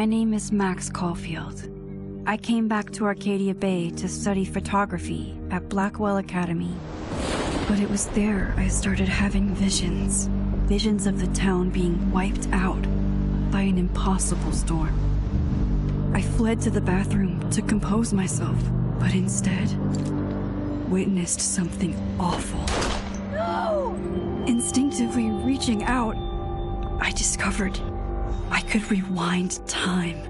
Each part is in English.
My name is Max Caulfield. I came back to Arcadia Bay to study photography at Blackwell Academy. But it was there I started having visions. Visions of the town being wiped out by an impossible storm. I fled to the bathroom to compose myself, but instead witnessed something awful. No! Instinctively reaching out, I discovered I could rewind time.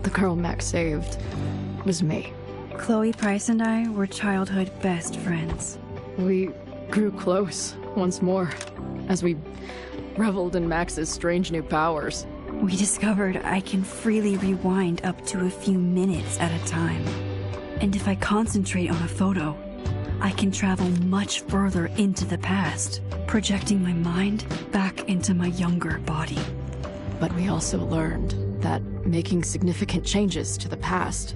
The girl Max saved was me. Chloe Price and I were childhood best friends. We grew close once more as we reveled in Max's strange new powers. We discovered I can freely rewind up to a few minutes at a time. And if I concentrate on a photo, I can travel much further into the past, projecting my mind back into my younger body. But we also learned that making significant changes to the past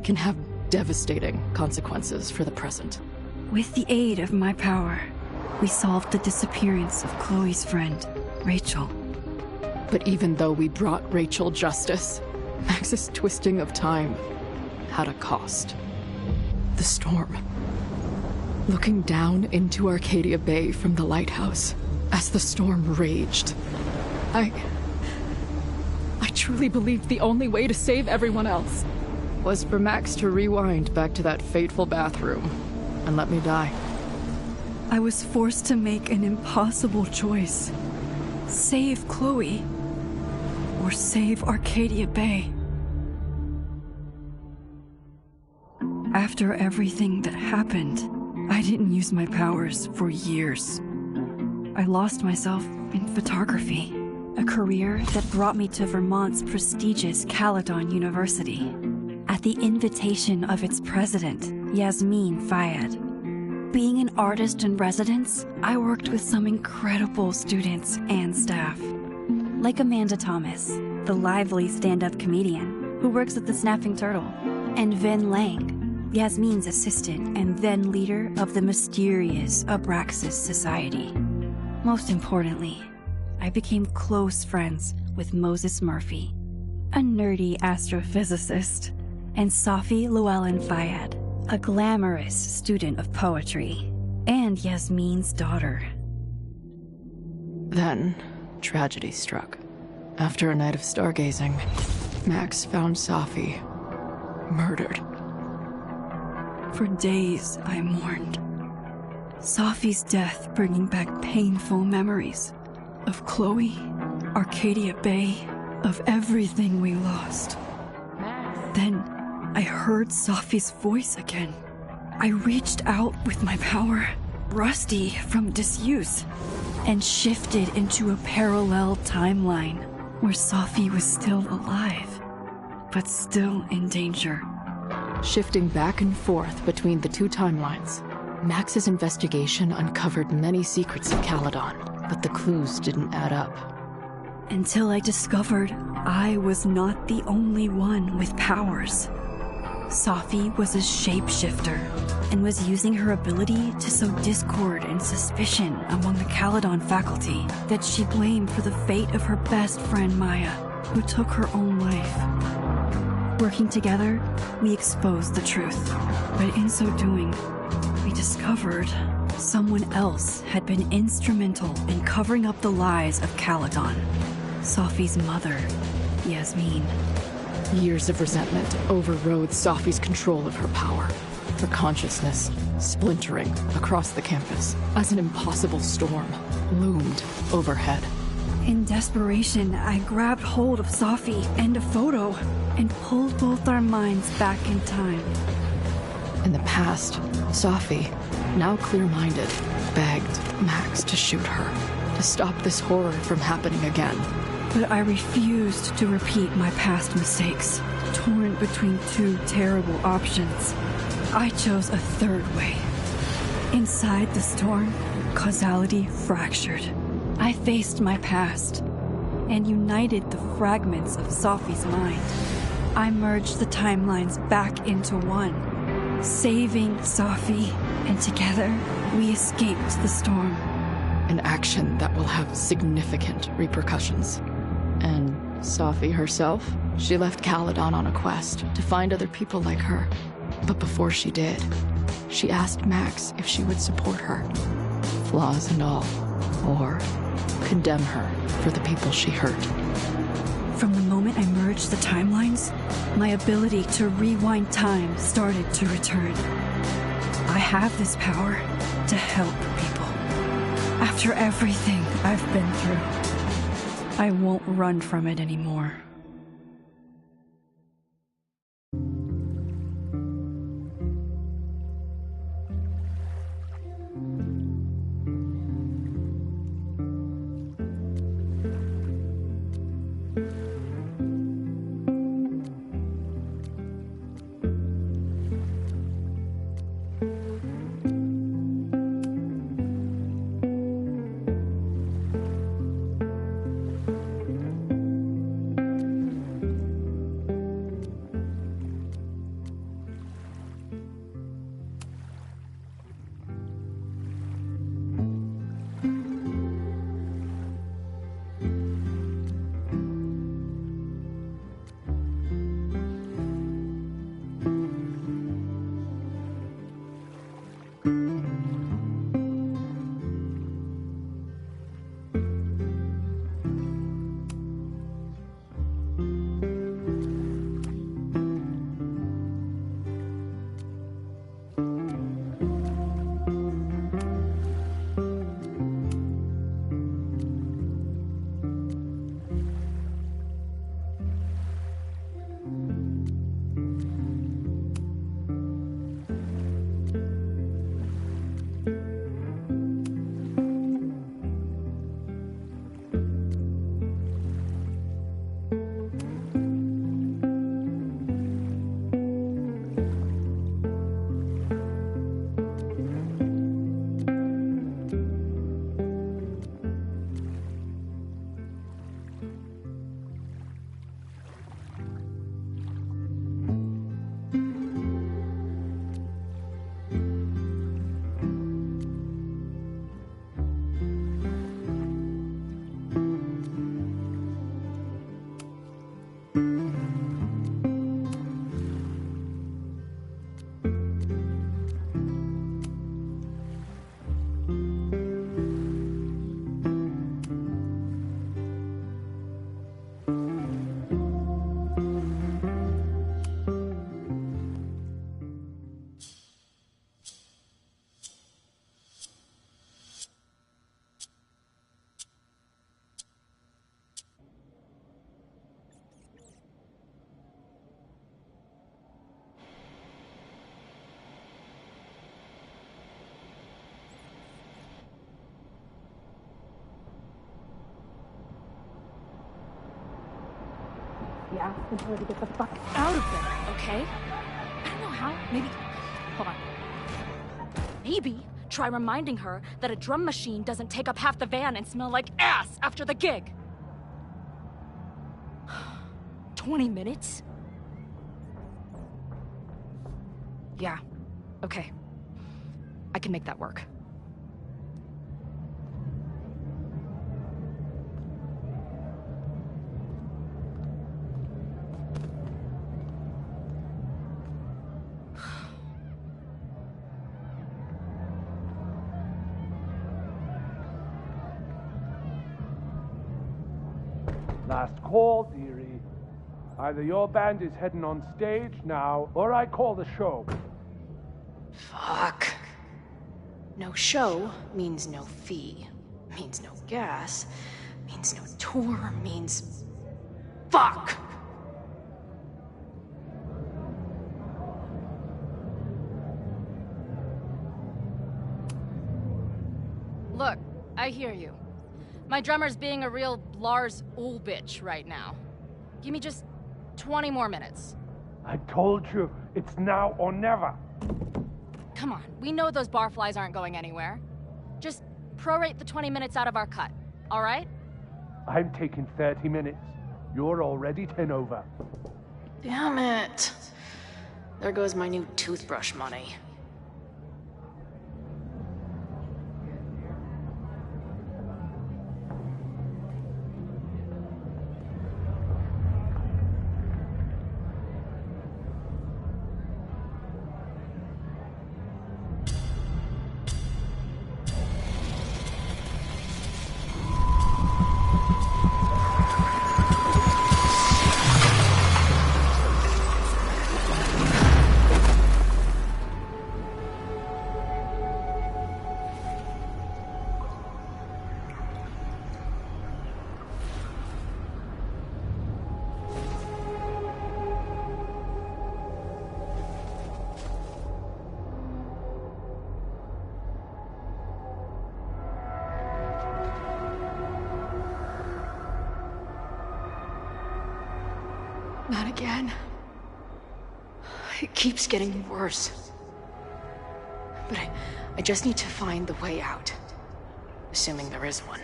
can have devastating consequences for the present. With the aid of my power, we solved the disappearance of Chloe's friend, Rachel. But even though we brought Rachel justice, Max's twisting of time had a cost. The storm. Looking down into Arcadia Bay from the lighthouse as the storm raged, I truly believed the only way to save everyone else was for Max to rewind back to that fateful bathroom and let me die. I was forced to make an impossible choice. Save Chloe, or save Arcadia Bay. After everything that happened, I didn't use my powers for years. I lost myself in photography, a career that brought me to Vermont's prestigious Caledon University, at the invitation of its president, Yasmin Fayed. Being an artist in residence, I worked with some incredible students and staff. Like Amanda Thomas, the lively stand-up comedian who works at the Snapping Turtle, and Vin Lang, Yasmin's assistant and then leader of the mysterious Abraxas Society. Most importantly, I became close friends with Moses Murphy, a nerdy astrophysicist, and Safi Llewellyn Fayed, a glamorous student of poetry, and Yasmin's daughter. Then, tragedy struck. After a night of stargazing, Max found Safi murdered. For days, I mourned. Safi's death bringing back painful memories of Chloe, Arcadia Bay, of everything we lost. Then, I heard Safi's voice again. I reached out with my power, rusty from disuse, and shifted into a parallel timeline where Safi was still alive, but still in danger. Shifting back and forth between the two timelines, Max's investigation uncovered many secrets of Caledon, but the clues didn't add up. Until I discovered I was not the only one with powers. Safi was a shapeshifter and was using her ability to sow discord and suspicion among the Caledon faculty that she blamed for the fate of her best friend Maya, who took her own life. Working together, we exposed the truth, but in so doing, we discovered someone else had been instrumental in covering up the lies of Caledon. Safi's mother, Yasmin. Years of resentment overrode Safi's control of her power, her consciousness splintering across the campus as an impossible storm loomed overhead. In desperation, I grabbed hold of Safi and a photo and pulled both our minds back in time. In the past, Safi, now clear-minded, begged Max to shoot her, to stop this horror from happening again. But I refused to repeat my past mistakes, torn between two terrible options. I chose a third way. Inside the storm, causality fractured. I faced my past and united the fragments of Safi's mind. I merged the timelines back into one, saving Safi, and together we escaped the storm. An action that will have significant repercussions. And Safi herself She left Caledon on a quest to find other people like her. But before she did, she asked Max if she would support her, flaws and all, or condemn her for the people she hurt. From the moment I merged the timelines, my ability to rewind time started to return. I have this power to help people. After everything I've been through, I won't run from it anymore. Yeah, tell her to get the fuck out of there, okay? I don't know how. Maybe... Hold on. Maybe try reminding her that a drum machine doesn't take up half the van and smell like ass after the gig. 20 minutes? Yeah, okay. I can make that work. Last call, dearie. Either your band is heading on stage now, or I call the show. Fuck. No show means no fee. Means no gas. Means no tour. Means... Fuck! Look, I hear you. My drummer's being a real Lars Ulbitch right now. Give me just 20 more minutes. I told you, it's now or never. Come on, we know those barflies aren't going anywhere. Just prorate the 20 minutes out of our cut, all right? I'm taking 30 minutes. You're already 10 over. Damn it. There goes my new toothbrush money. Not again. It keeps getting worse. But I just need to find the way out. Assuming there is one.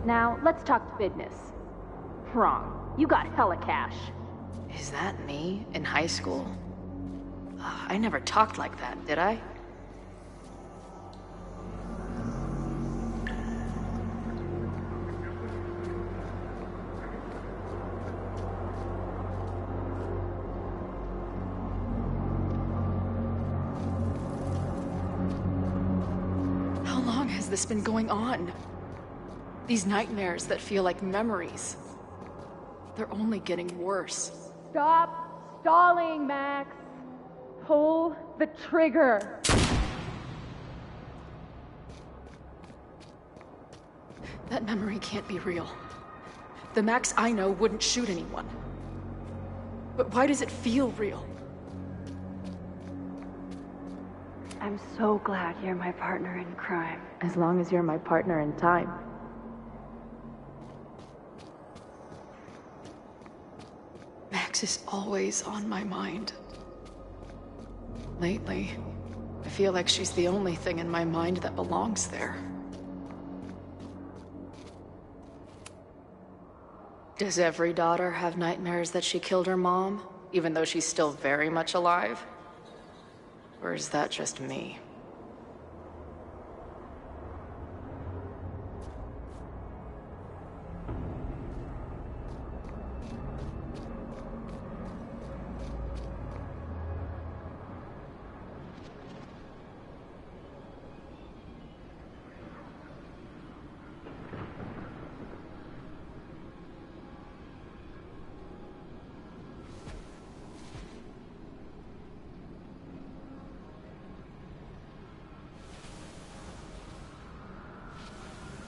Now, let's talk business. Wrong. You got hella cash. Is that me in high school? I never talked like that, did I? How long has this been going on? These nightmares that feel like memories. They're only getting worse. Stop stalling, Max. Pull the trigger. That memory can't be real. The Max I know wouldn't shoot anyone. But why does it feel real? I'm so glad you're my partner in crime. As long as you're my partner in time. Max is always on my mind. Lately, I feel like she's the only thing in my mind that belongs there. Does every daughter have nightmares that she killed her mom, even though she's still very much alive? Or is that just me?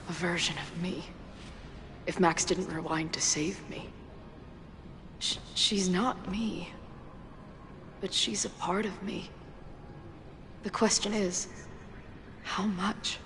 A version of me. If Max didn't rewind to save me. She's not me. But she's a part of me. The question is, how much?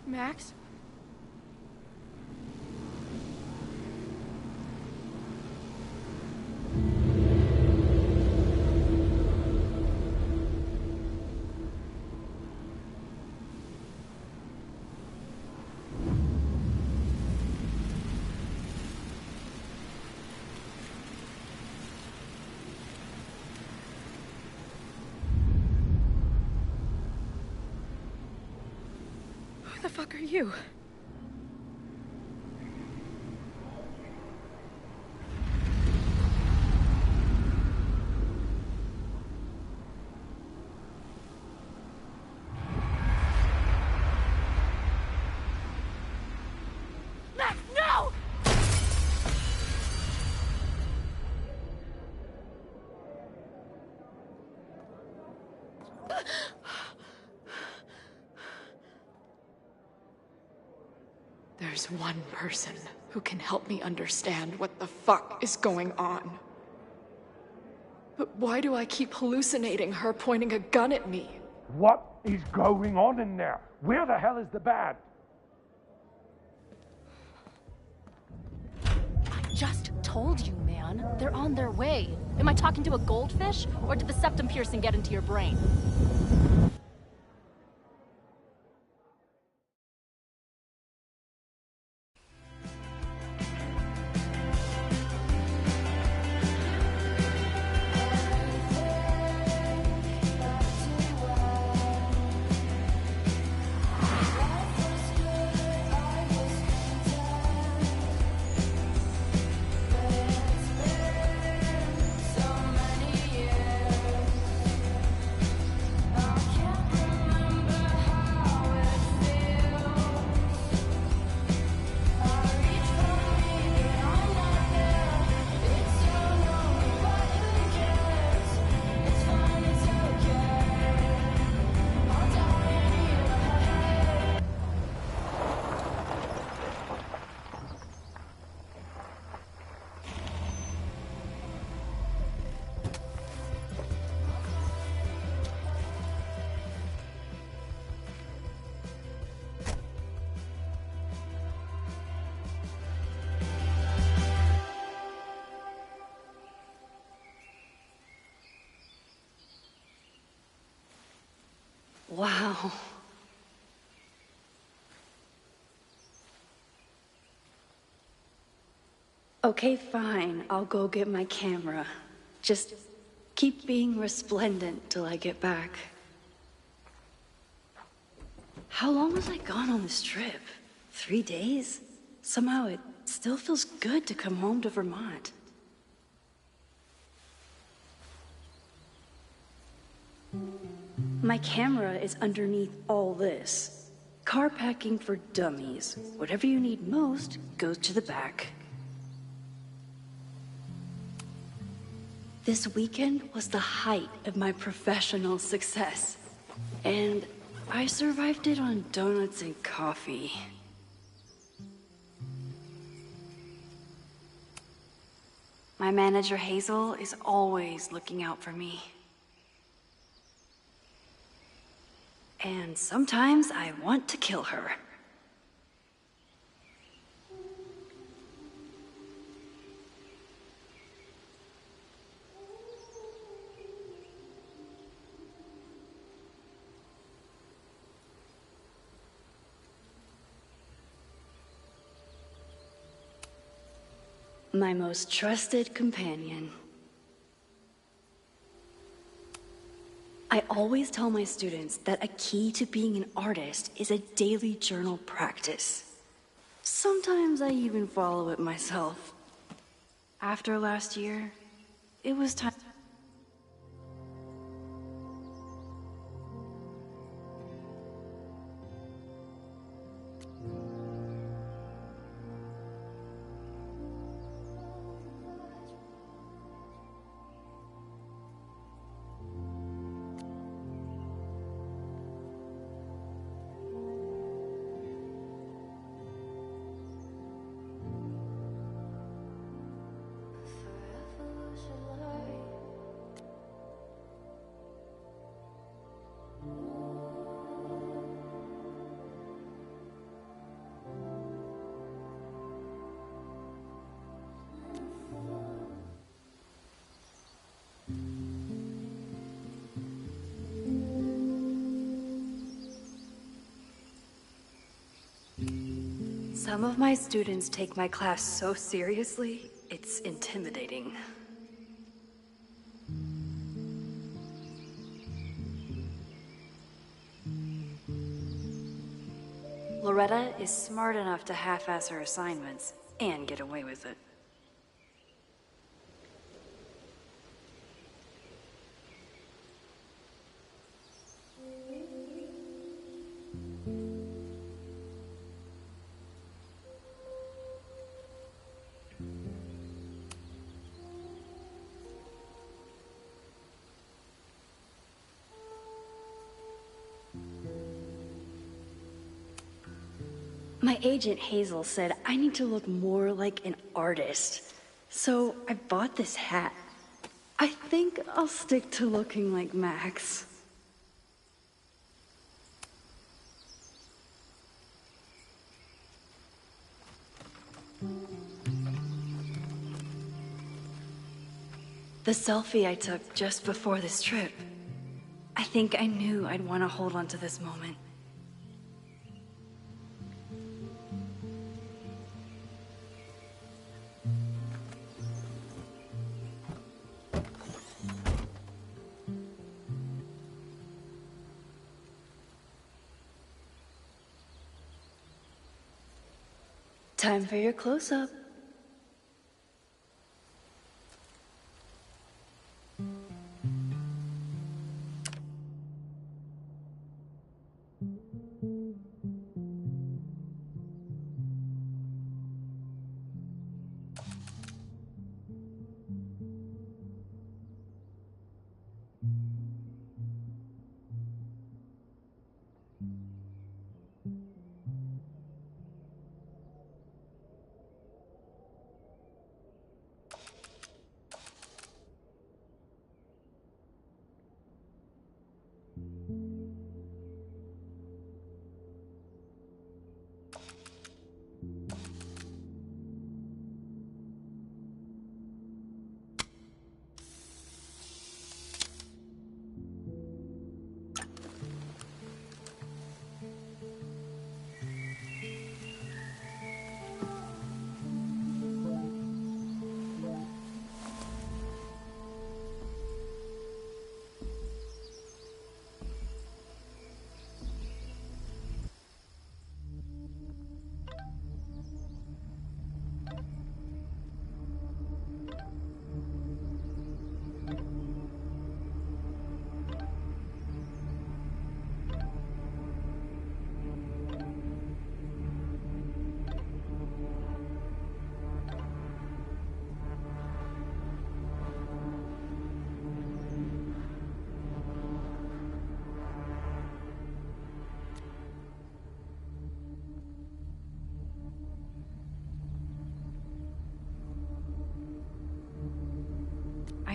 Max? Who the fuck are you? Max, no! There's one person who can help me understand what the fuck is going on. But why do I keep hallucinating her pointing a gun at me? What is going on in there? Where the hell is the band? I just told you, man. They're on their way. Am I talking to a goldfish, or did the septum piercing get into your brain? Wow. Okay, fine. I'll go get my camera. Just keep being resplendent till I get back. How long was I gone on this trip? 3 days? Somehow it still feels good to come home to Vermont. My camera is underneath all this. Car packing for dummies. Whatever you need most goes to the back. This weekend was the height of my professional success. And I survived it on donuts and coffee. My manager Hazel is always looking out for me. And sometimes I want to kill her. My most trusted companion. I always tell my students that a key to being an artist is a daily journal practice. Sometimes I even follow it myself. After last year, it was time. Some of my students take my class so seriously, it's intimidating. Loretta is smart enough to half-ass her assignments and get away with it. My agent Hazel said I need to look more like an artist, so I bought this hat. I think I'll stick to looking like Max. The selfie I took just before this trip. I think I knew I'd want to hold on to this moment. Time for your close-up.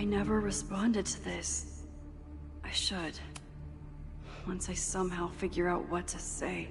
I never responded to this. I should. Once I somehow figure out what to say.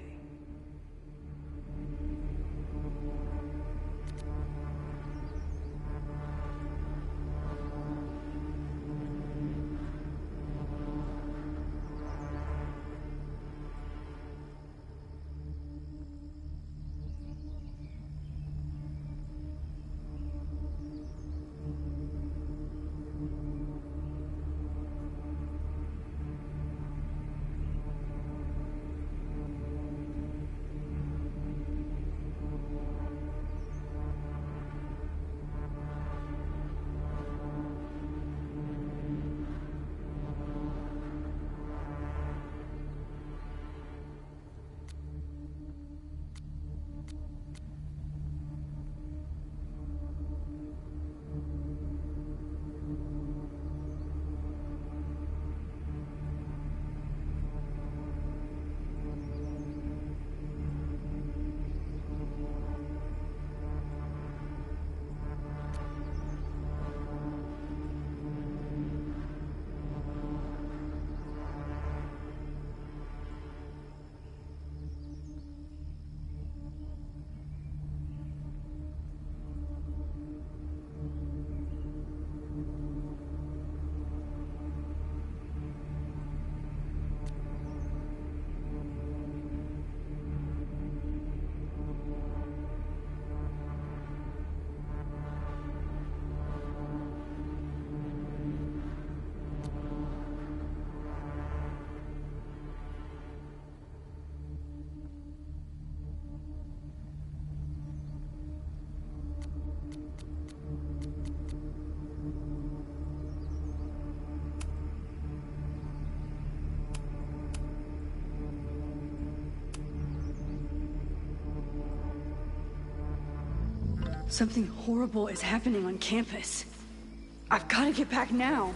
Something horrible is happening on campus. I've got to get back now.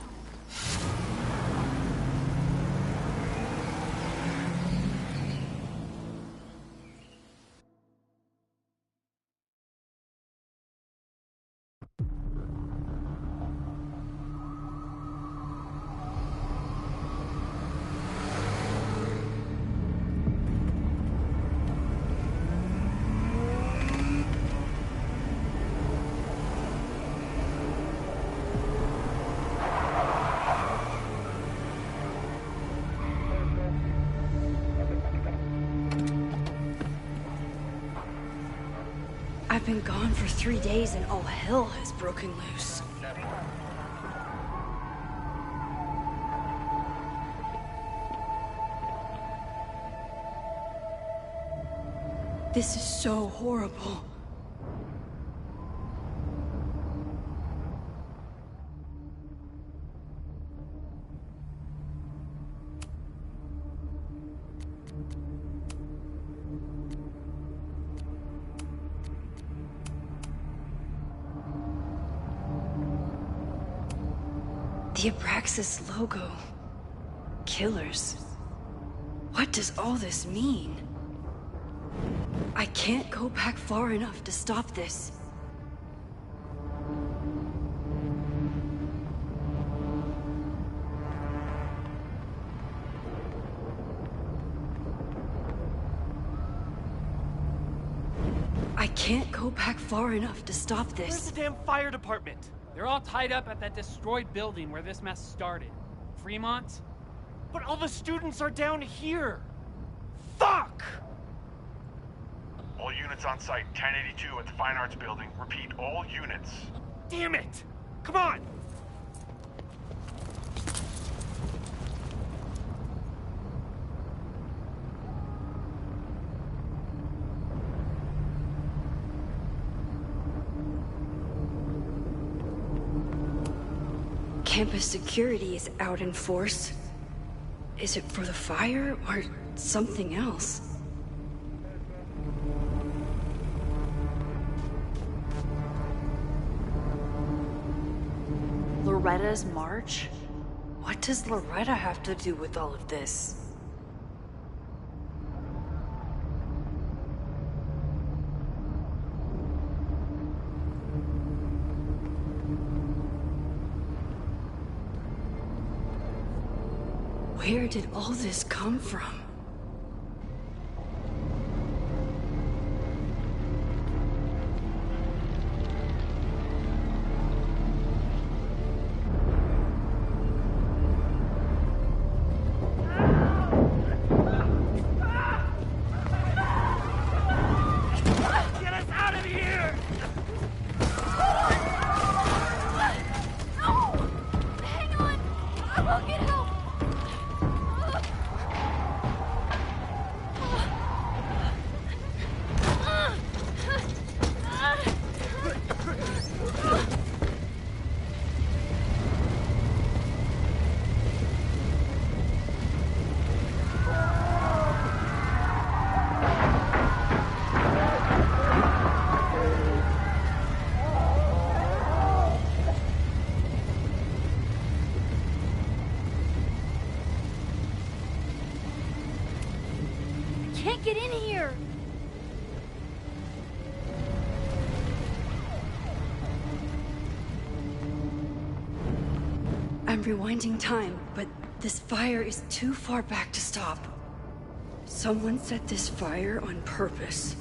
I've been gone for 3 days and all hell has broken loose. This is so horrible. The Abraxas logo. Killers. What does all this mean? I can't go back far enough to stop this. I can't go back far enough to stop this. Where's the damn fire department? They're all tied up at that destroyed building where this mess started. Fremont? But all the students are down here! Fuck! All units on site, 1082 at the Fine Arts Building. Repeat, all units. Damn it! Come on! Campus security is out in force. Is it for the fire or something else? Loretta's march? What does Loretta have to do with all of this? Where did all this come from? Can't get in here! I'm rewinding time, but this fire is too far back to stop. Someone set this fire on purpose.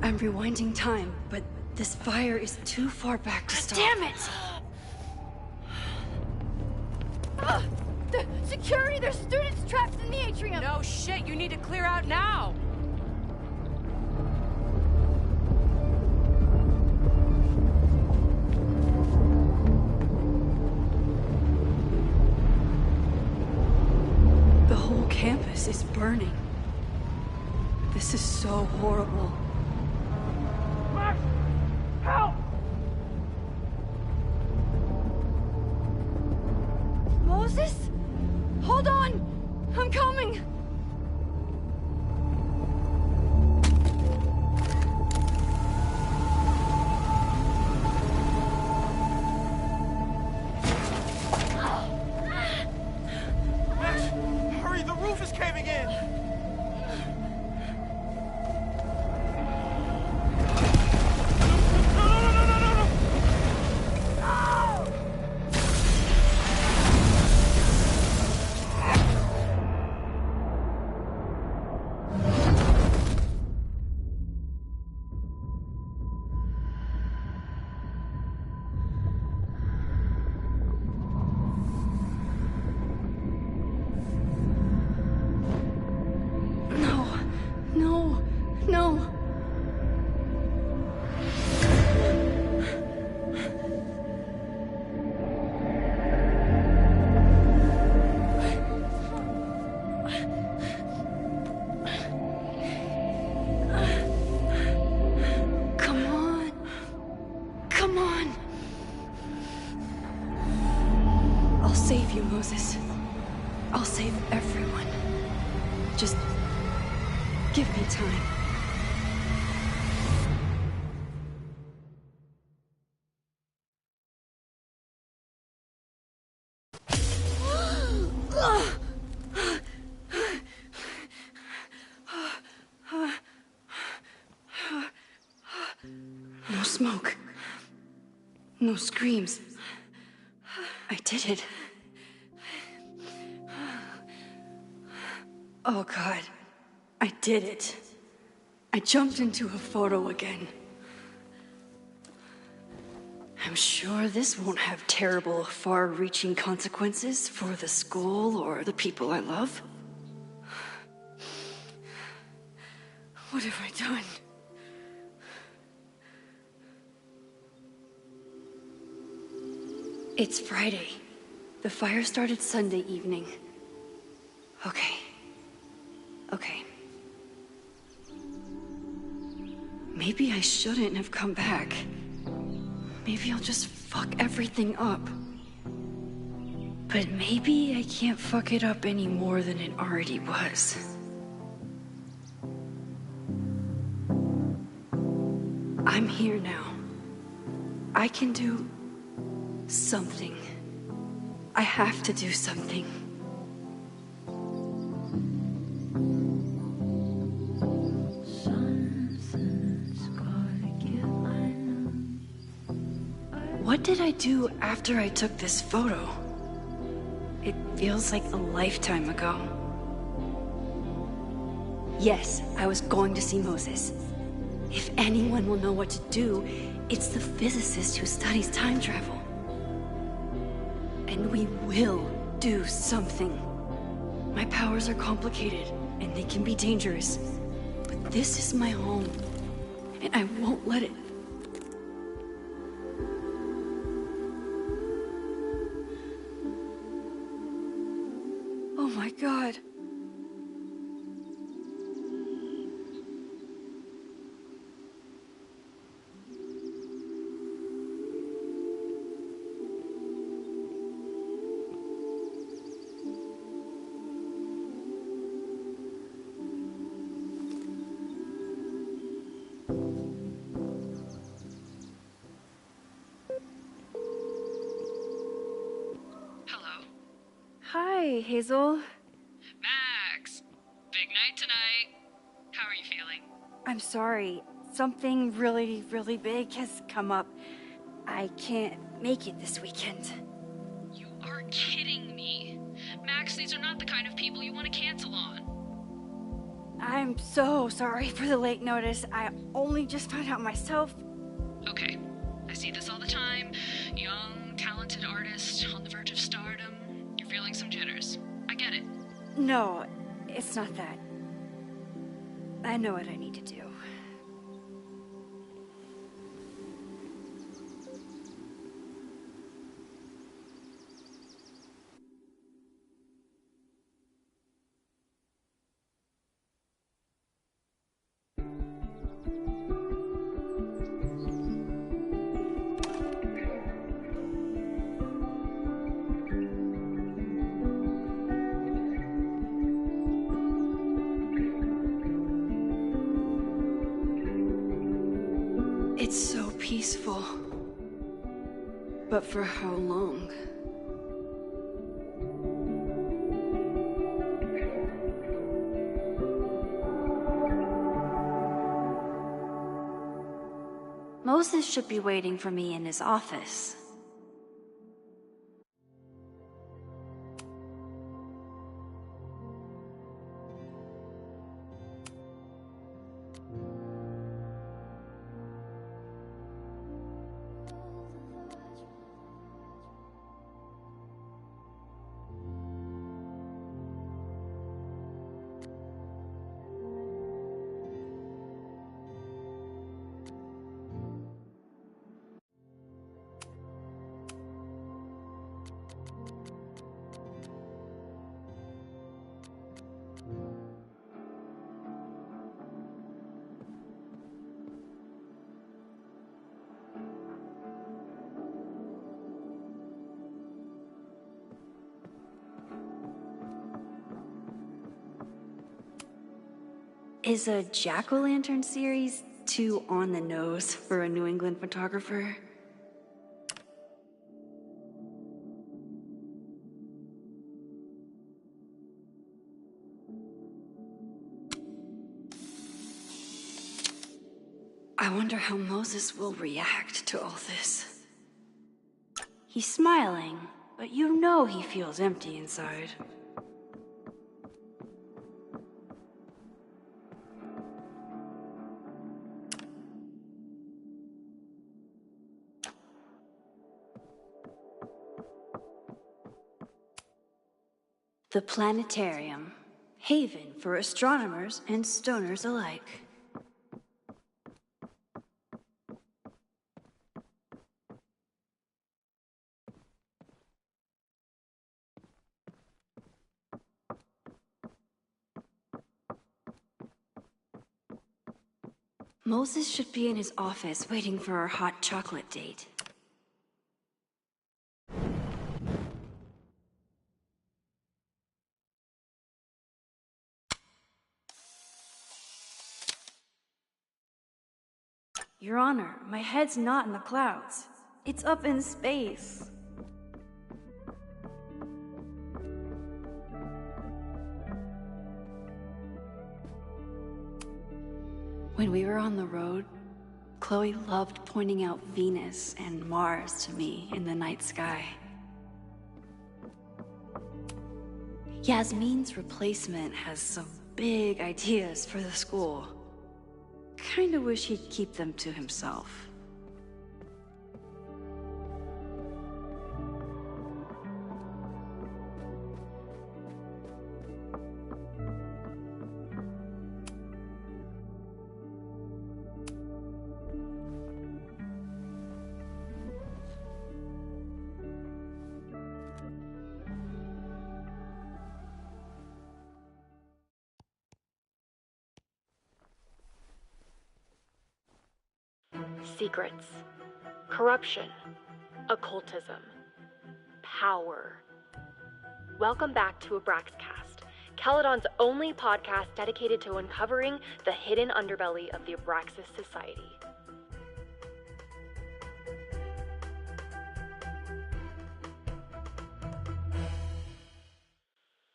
I'm rewinding time, but this fire is too far back to stop. Damn it! The security! There's students trapped in the atrium! No shit, you need to clear out now! The whole campus is burning. This is so horrible. Max! Help! Moses? Hold on! I'm coming! Max, hurry, the roof is caving in! No. Come on. Come on. I'll save you, Moses. I'll save everyone. Just give me time. No smoke. No screams. I did it. Oh God, I did it. I jumped into a photo again. I'm sure this won't have terrible, far-reaching consequences for the school or the people I love. What have I done? It's Friday. The fire started Sunday evening. Okay. Maybe I shouldn't have come back. Maybe I'll just fuck everything up. But maybe I can't fuck it up any more than it already was. I'm here now. I can do something. I have to do something. What did I do after I took this photo? It feels like a lifetime ago. Yes, I was going to see Moses. If anyone will know what to do, it's the physicist who studies time travel. And we will do something. My powers are complicated, and they can be dangerous. But this is my home, and I won't let it. Oh my God. Hello. Hi, Hazel. Max! Big night tonight. How are you feeling? I'm sorry. Something really, really big has come up. I can't make it this weekend. You are kidding me. Max, these are not the kind of people you want to cancel on. I'm so sorry for the late notice. I only just found out myself. Okay. I see this all the time. Young, talented artist on the verge of stardom. You're feeling some jitters. I get it. No, it's not that. I know what I need to do. It's so peaceful. But for how long? Moses should be waiting for me in his office. Is a jack-o'-lantern series too on the nose for a New England photographer? I wonder how Moses will react to all this. He's smiling, but you know he feels empty inside. The planetarium, haven for astronomers and stoners alike. Moses should be in his office waiting for our hot chocolate date. Your Honor, my head's not in the clouds. It's up in space. When we were on the road, Chloe loved pointing out Venus and Mars to me in the night sky. Yasmin's replacement has some big ideas for the school. Kinda wish he'd keep them to himself. Secrets, corruption, occultism, power. Welcome back to Abraxcast, Caledon's only podcast dedicated to uncovering the hidden underbelly of the Abraxas Society.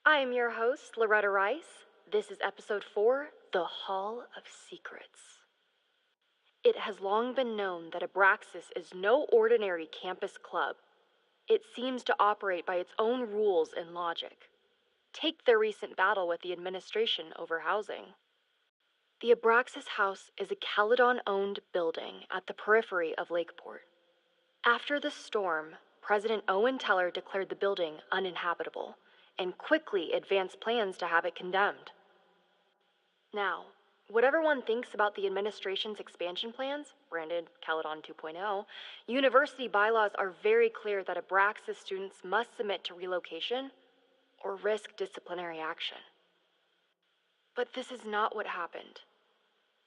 I am your host, Loretta Rice. This is episode 4, The Hall of Secrets. It has long been known that Abraxas is no ordinary campus club. It seems to operate by its own rules and logic. Take their recent battle with the administration over housing. The Abraxas House is a Caledon-owned building at the periphery of Lakeport. After the storm, President Owen Teller declared the building uninhabitable and quickly advanced plans to have it condemned. Now, whatever one thinks about the administration's expansion plans, branded Caledon 2.0, university bylaws are very clear that Abraxas students must submit to relocation or risk disciplinary action. But this is not what happened.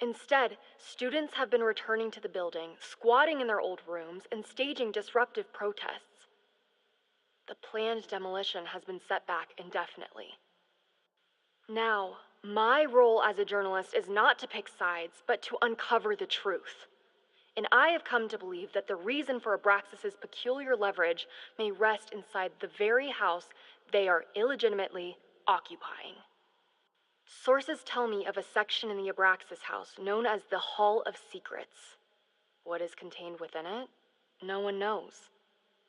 Instead, students have been returning to the building, squatting in their old rooms, and staging disruptive protests. The planned demolition has been set back indefinitely. Now, my role as a journalist is not to pick sides, but to uncover the truth. And I have come to believe that the reason for Abraxas's peculiar leverage may rest inside the very house they are illegitimately occupying. Sources tell me of a section in the Abraxas house known as the Hall of Secrets. What is contained within it? No one knows.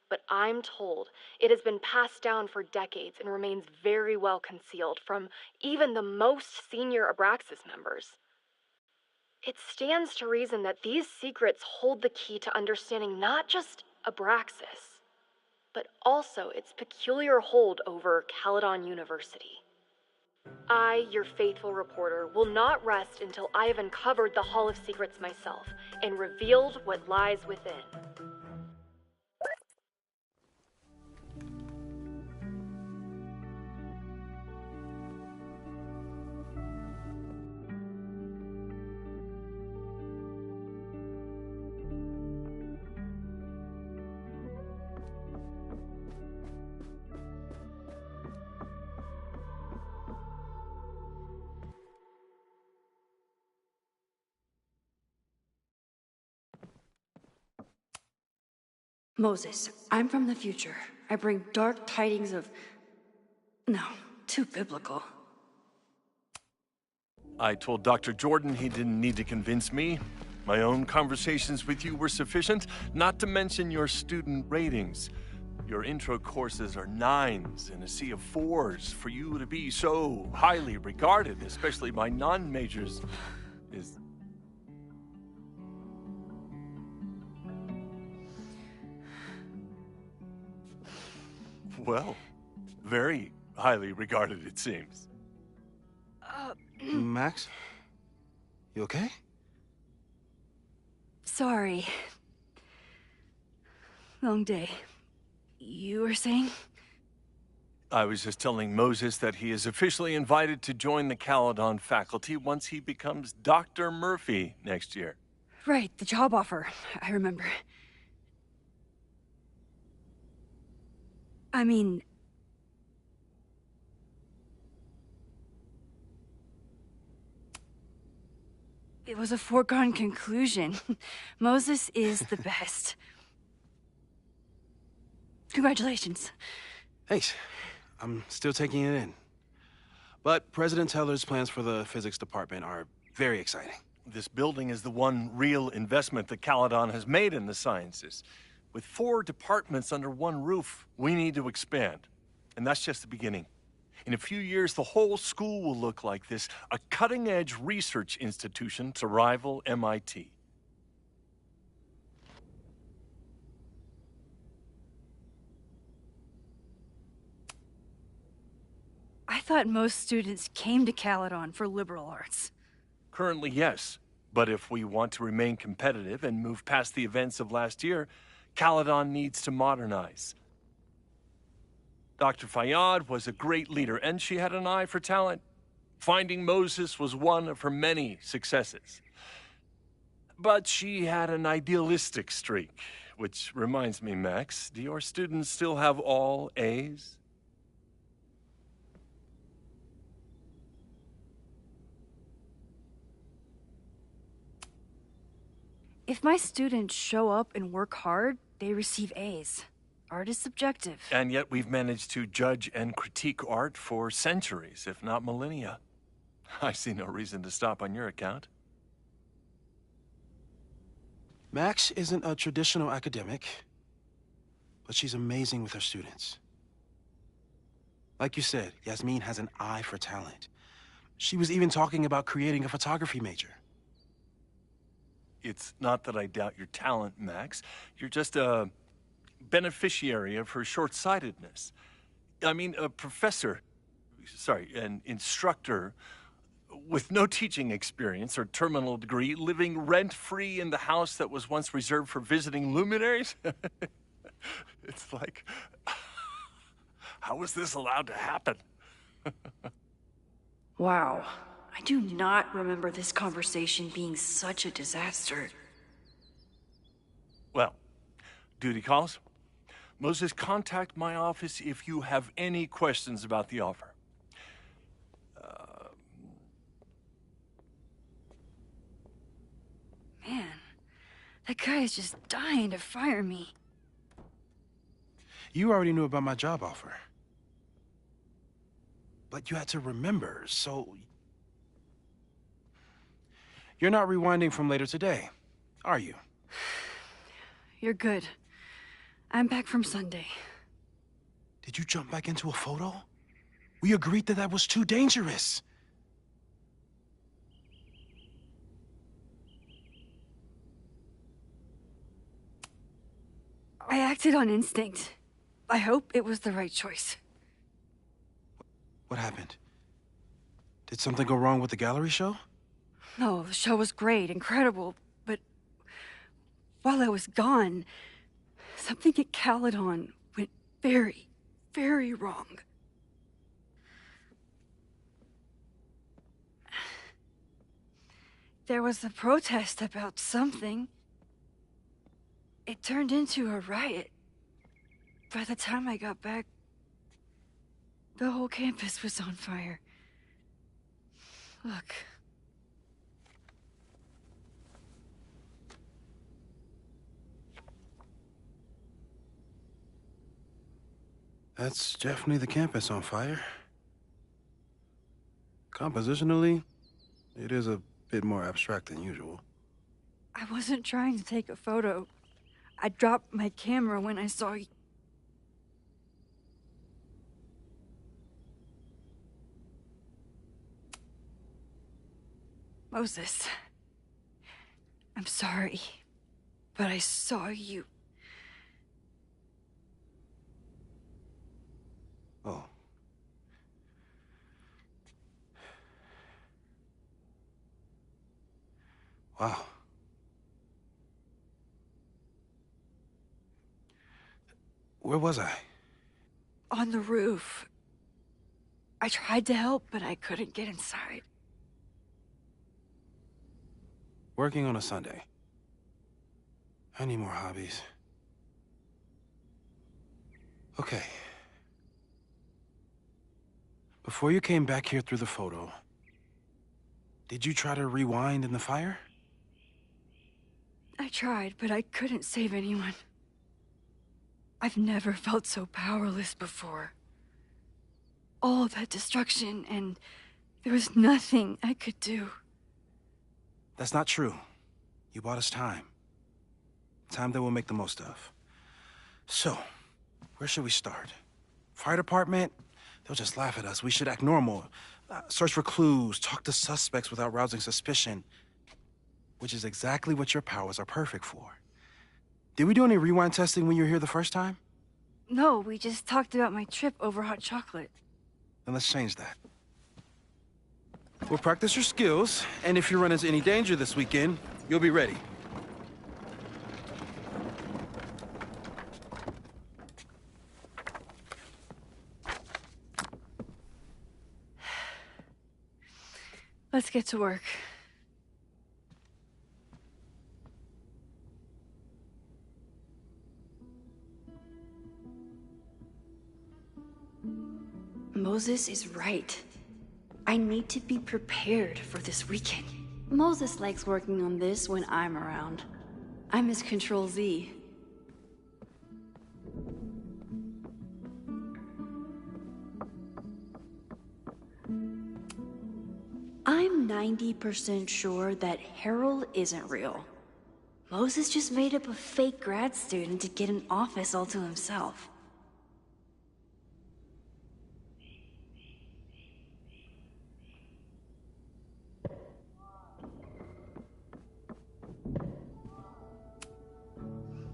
But I'm told it has been passed down for decades and remains very well concealed from even the most senior Abraxas members. It stands to reason that these secrets hold the key to understanding not just Abraxas, but also its peculiar hold over Caledon University. I, your faithful reporter, will not rest until I have uncovered the Hall of Secrets myself and revealed what lies within. Moses, I'm from the future. I bring dark tidings of... No, too biblical. I told Dr. Jordan he didn't need to convince me. My own conversations with you were sufficient, not to mention your student ratings. Your intro courses are 9s in a sea of 4s. For you to be so highly regarded, especially by non-majors, is... Well, very highly regarded, it seems. Max? You okay? Sorry. Long day. You were saying? I was just telling Moses that he is officially invited to join the Caledon faculty once he becomes Dr. Murphy next year. Right, the job offer. I remember. I mean... it was a foregone conclusion. Moses is the best. Congratulations. Thanks. I'm still taking it in. But President Teller's plans for the physics department are very exciting. This building is the one real investment that Caledon has made in the sciences. With 4 departments under one roof, we need to expand. And that's just the beginning. In a few years, the whole school will look like this, a cutting-edge research institution to rival MIT. I thought most students came to Caledon for liberal arts. Currently, yes. But if we want to remain competitive and move past the events of last year, Caledon needs to modernize. Dr. Fayyad was a great leader, and she had an eye for talent. Finding Moses was one of her many successes. But she had an idealistic streak, which reminds me, Max, do your students still have all A's? If my students show up and work hard, they receive A's. Art is subjective. And yet we've managed to judge and critique art for centuries, if not millennia. I see no reason to stop on your account. Max isn't a traditional academic, but she's amazing with her students. Like you said, Yasmin has an eye for talent. She was even talking about creating a photography major. It's not that I doubt your talent, Max. You're just a beneficiary of her short-sightedness. I mean, a professor, an instructor with no teaching experience or terminal degree, living rent-free in the house that was once reserved for visiting luminaries? It's like, how was this allowed to happen? Wow. I do not remember this conversation being such a disaster. Well, duty calls. Moses, contact my office if you have any questions about the offer. Man, that guy is just dying to fire me. You already knew about my job offer. But you had to remember, so... You're not rewinding from later today, are you? You're good. I'm back from Sunday. Did you jump back into a photo? We agreed that that was too dangerous. I acted on instinct. I hope it was the right choice. What happened? Did something go wrong with the gallery show? No, the show was great, incredible, but while I was gone, something at Caledon went very, very wrong. There was a protest about something. It turned into a riot. By the time I got back, the whole campus was on fire. Look. That's definitely the campus on fire. Compositionally, it is a bit more abstract than usual. I wasn't trying to take a photo. I dropped my camera when I saw you. Moses, I'm sorry, but I saw you. Oh. Wow. Where was I? On the roof. I tried to help, but I couldn't get inside. Working on a Sunday. I need more hobbies. Okay. Before you came back here through the photo, Did you try to rewind in the fire? I tried, but I couldn't save anyone. I've never felt so powerless before. All that destruction, and there was nothing I could do. That's not true. You bought us time. Time that we'll make the most of. So, where should we start? Fire department? They'll just laugh at us. We should act normal. Search for clues, talk to suspects without rousing suspicion. Which is exactly what your powers are perfect for. Did we do any rewind testing when you were here the first time? No, we just talked about my trip over hot chocolate. Then let's change that. We'll practice your skills, and if you run into any danger this weekend, you'll be ready. Let's get to work. Moses is right. I need to be prepared for this weekend. Moses likes working on this when I'm around. I'm his Control Z. I'm 90% sure that Harold isn't real. Moses just made up a fake grad student to get an office all to himself.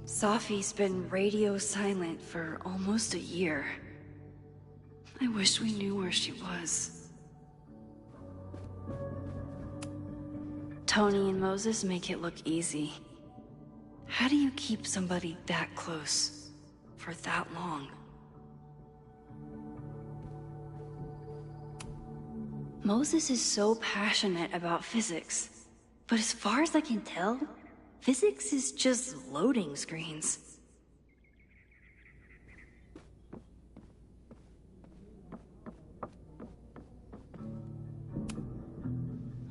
Safi's been radio silent for almost a year. I wish we knew where she was. Tony and Moses make it look easy. How do you keep somebody that close for that long? Moses is so passionate about physics, but as far as I can tell, physics is just loading screens.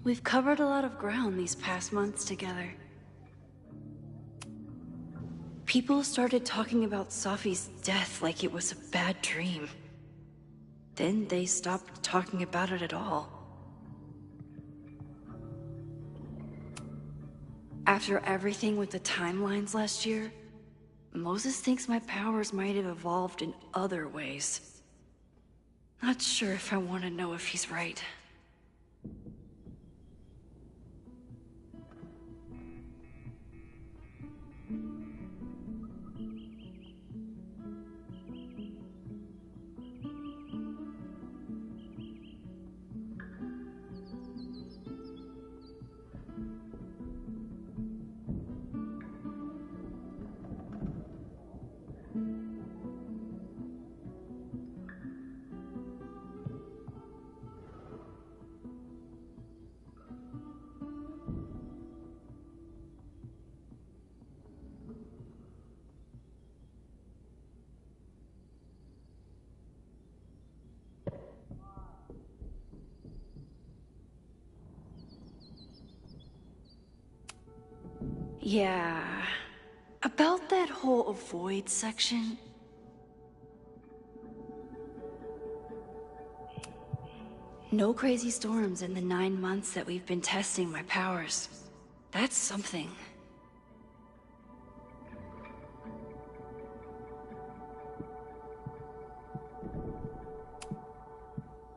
We've covered a lot of ground these past months together. People started talking about Safi's death like it was a bad dream. Then they stopped talking about it at all. After everything with the timelines last year, Moses thinks my powers might have evolved in other ways. Not sure if I want to know if he's right. Yeah, about that whole avoid section. No crazy storms in the 9 months that we've been testing my powers. That's something.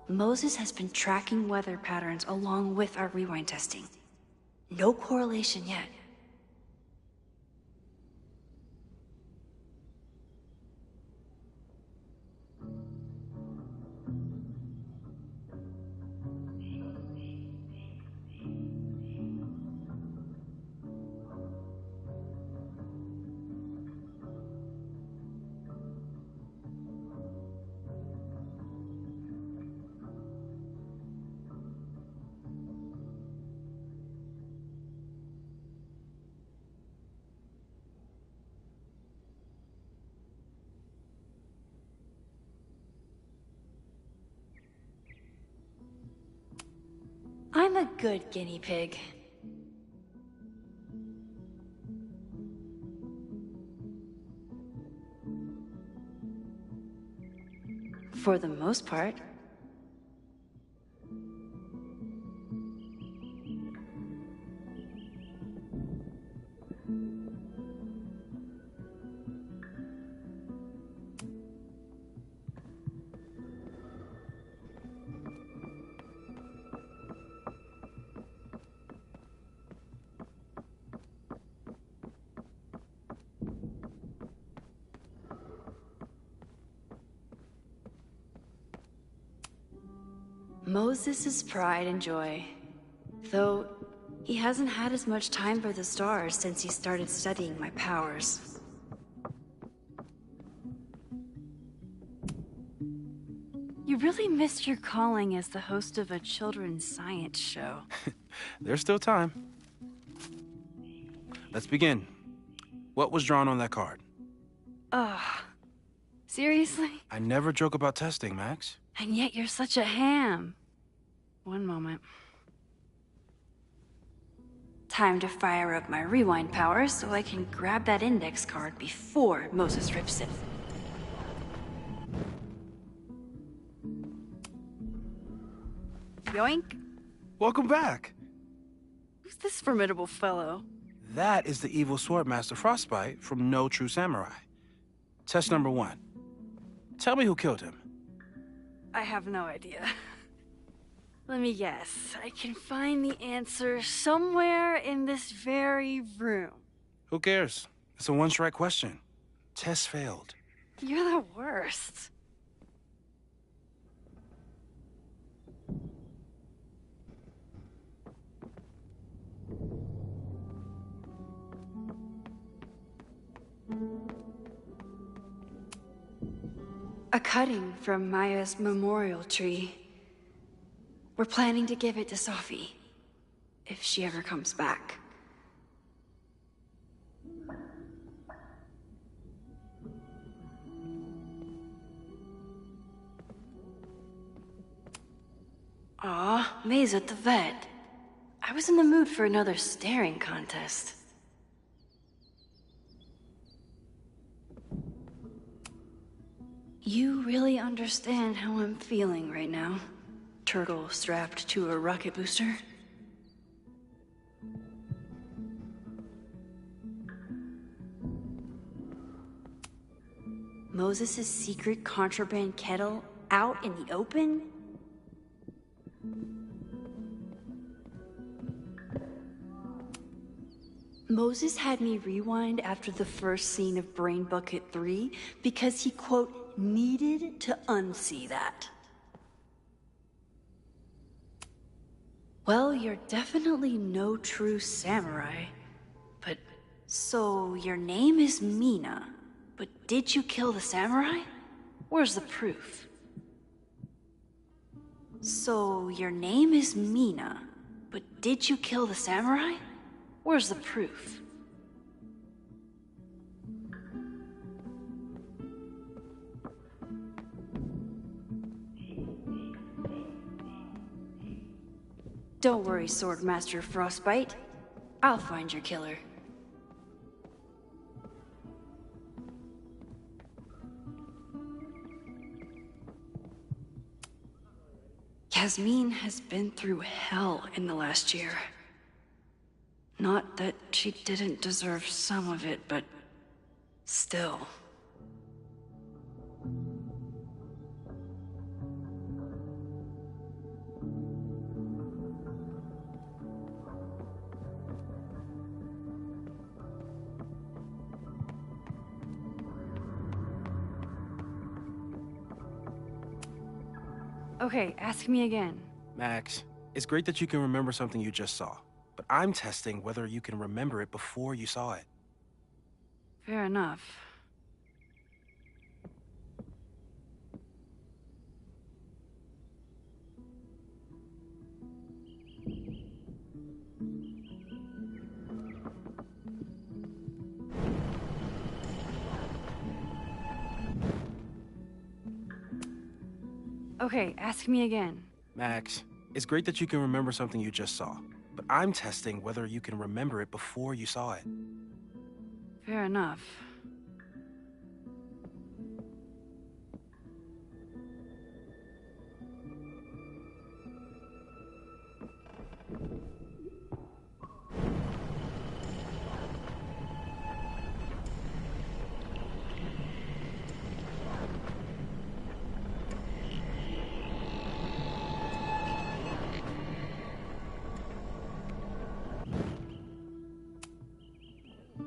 Moses has been tracking weather patterns along with our rewind testing. No correlation yet. I'm a good guinea pig. For the most part. Moses' pride and joy. Though, he hasn't had as much time for the stars since he started studying my powers. You really missed your calling as the host of a children's science show. There's still time. Let's begin. What was drawn on that card? Seriously? I never joke about testing, Max. And yet you're such a ham. One moment. Time to fire up my rewind powers so I can grab that index card before Moses rips it. Yoink. Welcome back. Who's this formidable fellow? That is the evil Swordmaster Frostbite from No True Samurai. Test number 1. Tell me who killed him. I have no idea. Let me guess. I can find the answer somewhere in this very room. Who cares? It's a one-strike question. Test failed. You're the worst. A cutting from Maya's memorial tree. We're planning to give it to Sophie, if she ever comes back. Aw, May's at the vet. I was in the mood for another staring contest. You really understand how I'm feeling right now? Turtle strapped to a rocket booster? Moses' secret contraband kettle out in the open? Moses had me rewind after the first scene of Brain Bucket 3 because he, quote, needed to unsee that. Well, you're definitely no true samurai. But, so your name is Mina, but did you kill the samurai? Where's the proof? So your name is Mina, but did you kill the samurai? Where's the proof? Don't worry, Swordmaster Frostbite. I'll find your killer. Yasmin has been through hell in the last year. Not that she didn't deserve some of it, but still. Okay, ask me again. Max, it's great that you can remember something you just saw, but I'm testing whether you can remember it before you saw it. Fair enough. Okay, ask me again. Max, It's great that you can remember something you just saw, but I'm testing whether you can remember it before you saw it. Fair enough.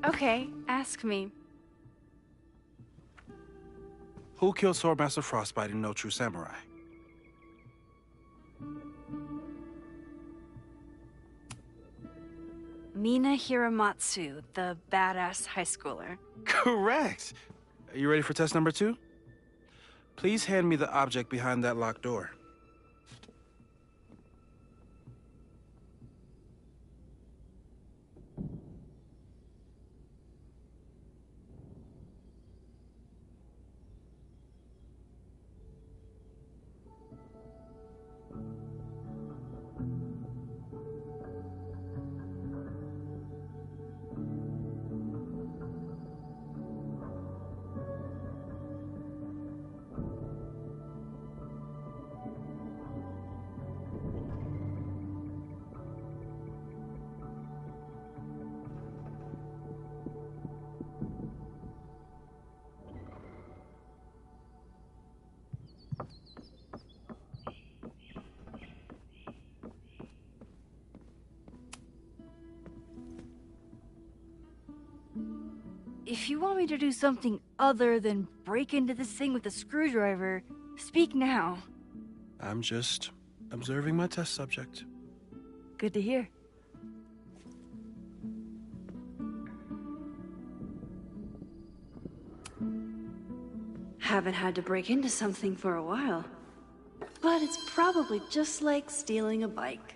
Okay, ask me. Who killed Swordmaster Frostbite in No True Samurai? Mina Hiramatsu, the badass high schooler. Correct! Are you ready for test number 2? Please hand me the object behind that locked door. If you want me to do something other than break into this thing with a screwdriver, speak now. I'm just observing my test subject. Good to hear. Haven't had to break into something for a while. But it's probably just like stealing a bike.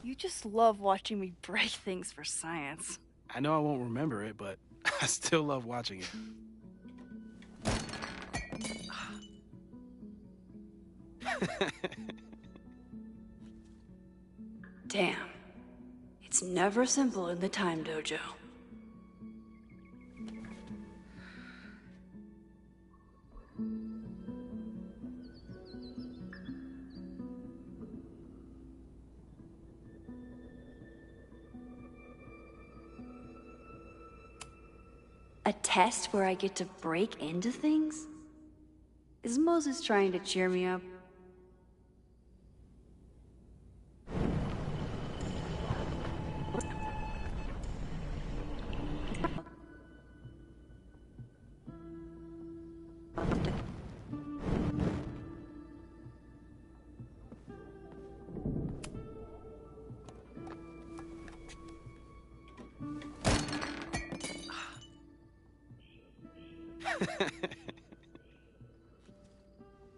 You just love watching me break things for science. I know I won't remember it, but I still love watching it. Damn. It's never simple in the time dojo. A test where I get to break into things? Is Moses trying to cheer me up?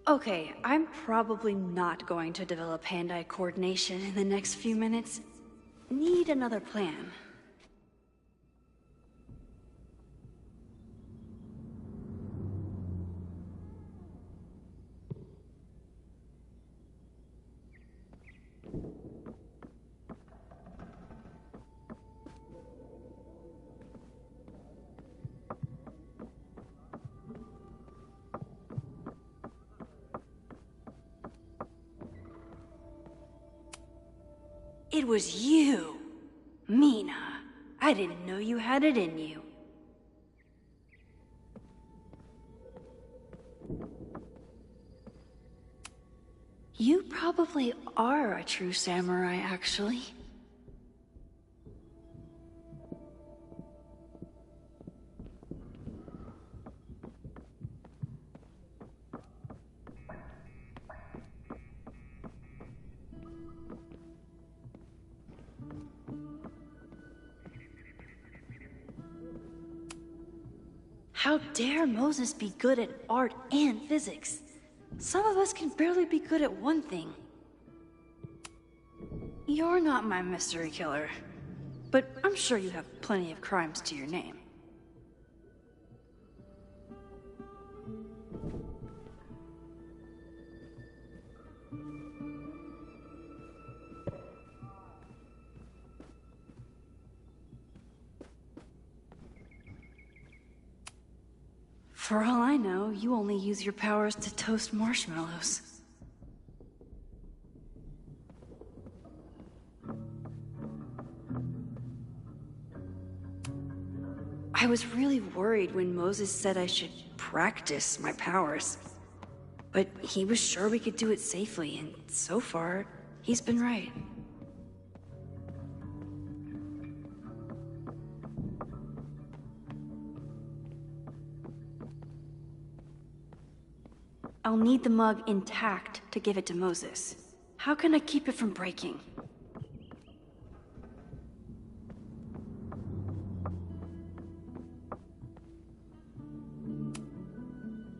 Okay, I'm probably not going to develop hand-eye coordination in the next few minutes. Need another plan. It was you, Mina. I didn't know you had it in you. You probably are a true samurai, actually. How dare Moses be good at art and physics? Some of us can barely be good at one thing. You're not my mystery killer, but I'm sure you have plenty of crimes to your name. For all I know, you only use your powers to toast marshmallows. I was really worried when Moses said I should practice my powers. But he was sure we could do it safely, and so far, he's been right. I'll need the mug intact to give it to Moses. How can I keep it from breaking?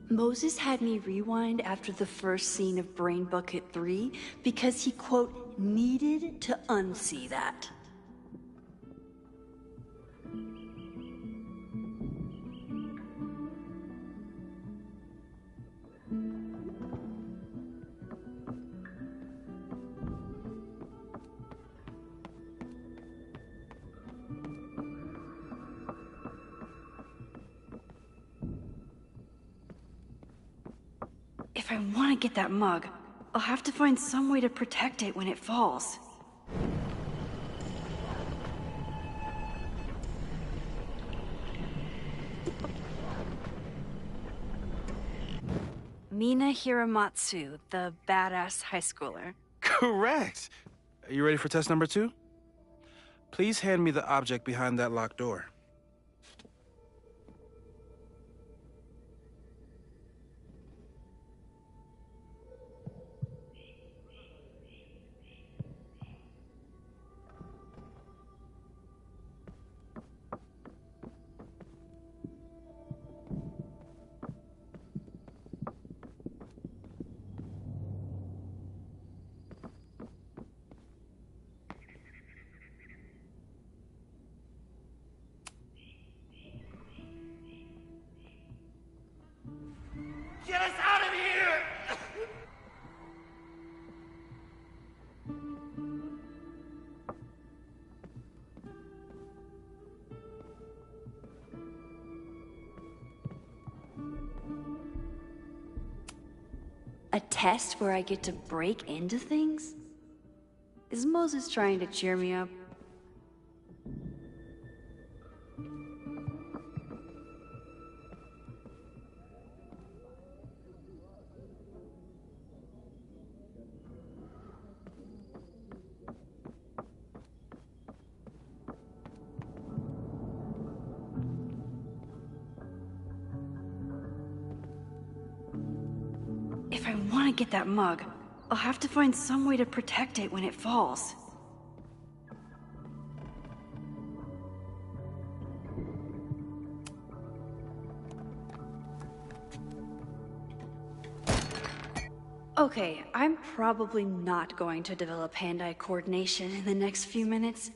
Moses had me rewind after the first scene of Brain Bucket 3 because he, quote, needed to unsee that. If I want to get that mug, I'll have to find some way to protect it when it falls. Mina Hiramatsu, the badass high schooler. Correct! Are you ready for test number 2? Please hand me the object behind that locked door. Get us out of here! A test where I get to break into things? Is Moses trying to cheer me up? If I want to get that mug, I'll have to find some way to protect it when it falls. Okay, I'm probably not going to develop hand-eye coordination in the next few minutes.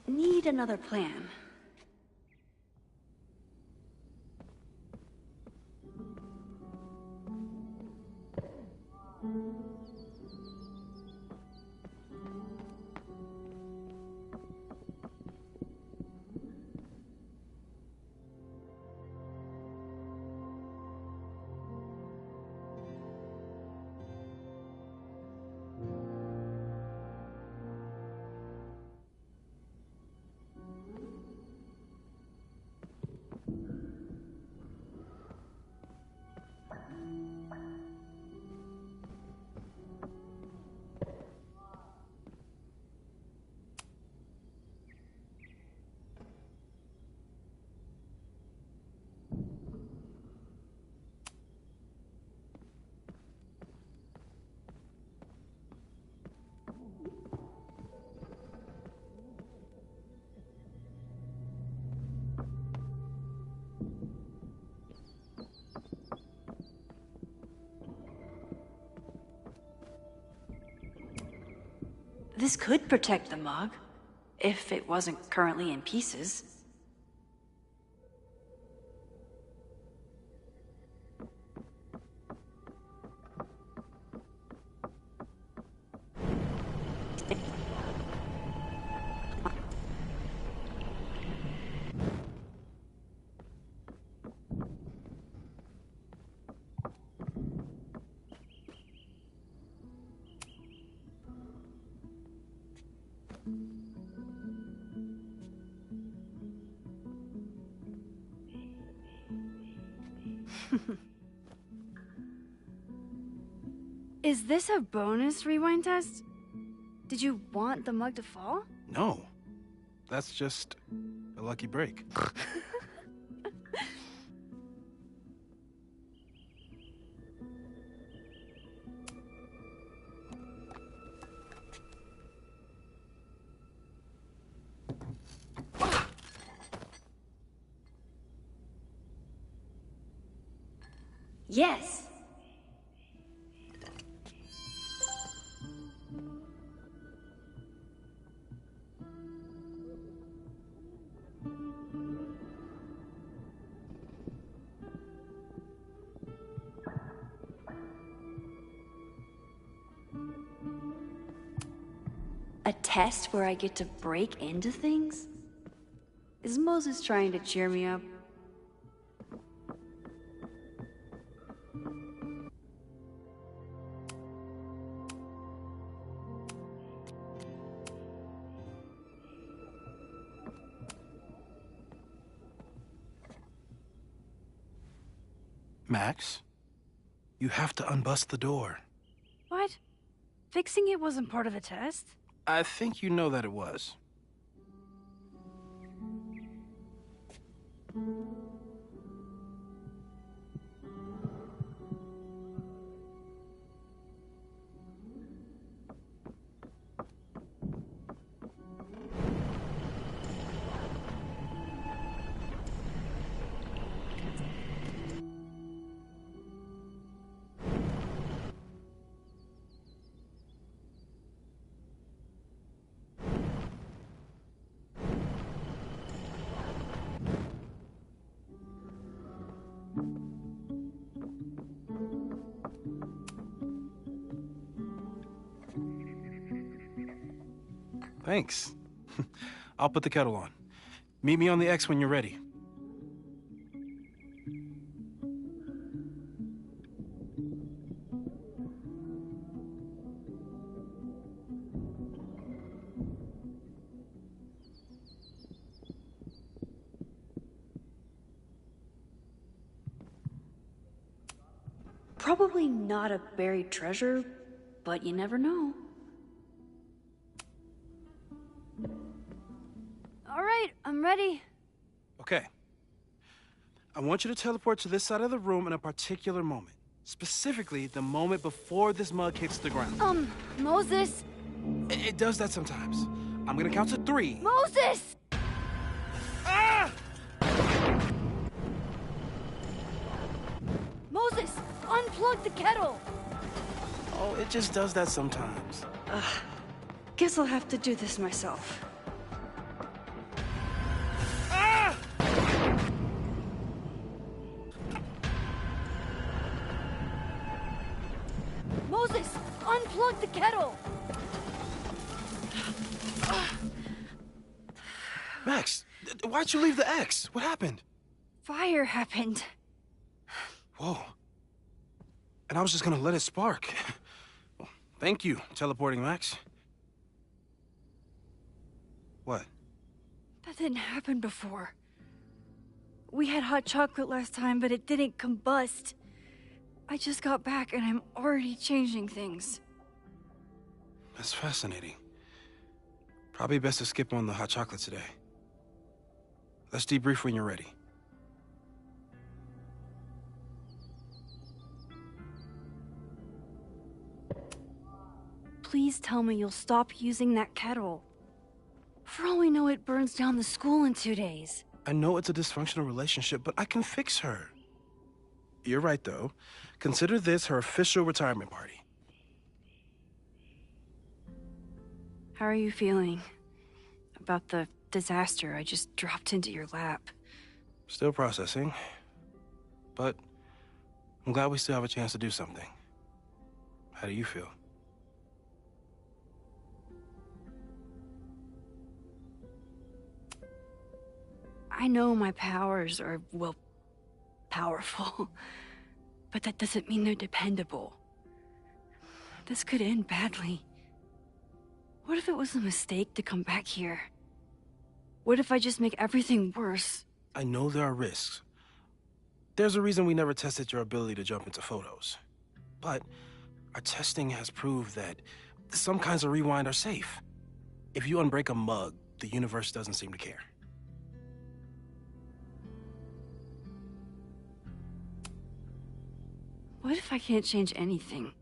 Need another plan. This could protect the mug, if it wasn't currently in pieces. Is this a bonus rewind test? Did you want the mug to fall? No. That's just a lucky break. Yes. A test where I get to break into things? Is Moses trying to cheer me up? Max, you have to unbust the door. What? Fixing it wasn't part of the test? I think you know that it was. Thanks. I'll put the kettle on. Meet me on the X when you're ready. Probably not a buried treasure, but you never know. All right, I'm ready. Okay. I want you to teleport to this side of the room in a particular moment. Specifically, the moment before this mug hits the ground. Moses! It does that sometimes. I'm gonna count to 3. Moses! Ah! Moses, unplug the kettle! Oh, it just does that sometimes. Guess I'll have to do this myself. Ah! Moses, unplug the kettle! Max, why'd you leave the X? What happened? Fire happened. Whoa. And I was just gonna let it spark. Well, thank you, teleporting Max. What? That didn't happen before. We had hot chocolate last time, but it didn't combust. I just got back and I'm already changing things. That's fascinating. Probably best to skip on the hot chocolate today. Let's debrief when you're ready. Please tell me you'll stop using that kettle. For all we know, it burns down the school in 2 days. I know it's a dysfunctional relationship, but I can fix her. You're right, though. Consider this her official retirement party. How are you feeling about the disaster I just dropped into your lap? Still processing, but I'm glad we still have a chance to do something. How do you feel? I know my powers are, well, powerful, but that doesn't mean they're dependable. This could end badly. What if it was a mistake to come back here? What if I just make everything worse? I know there are risks. There's a reason we never tested your ability to jump into photos. But our testing has proved that some kinds of rewind are safe. If you unbreak a mug, the universe doesn't seem to care. What if I can't change anything?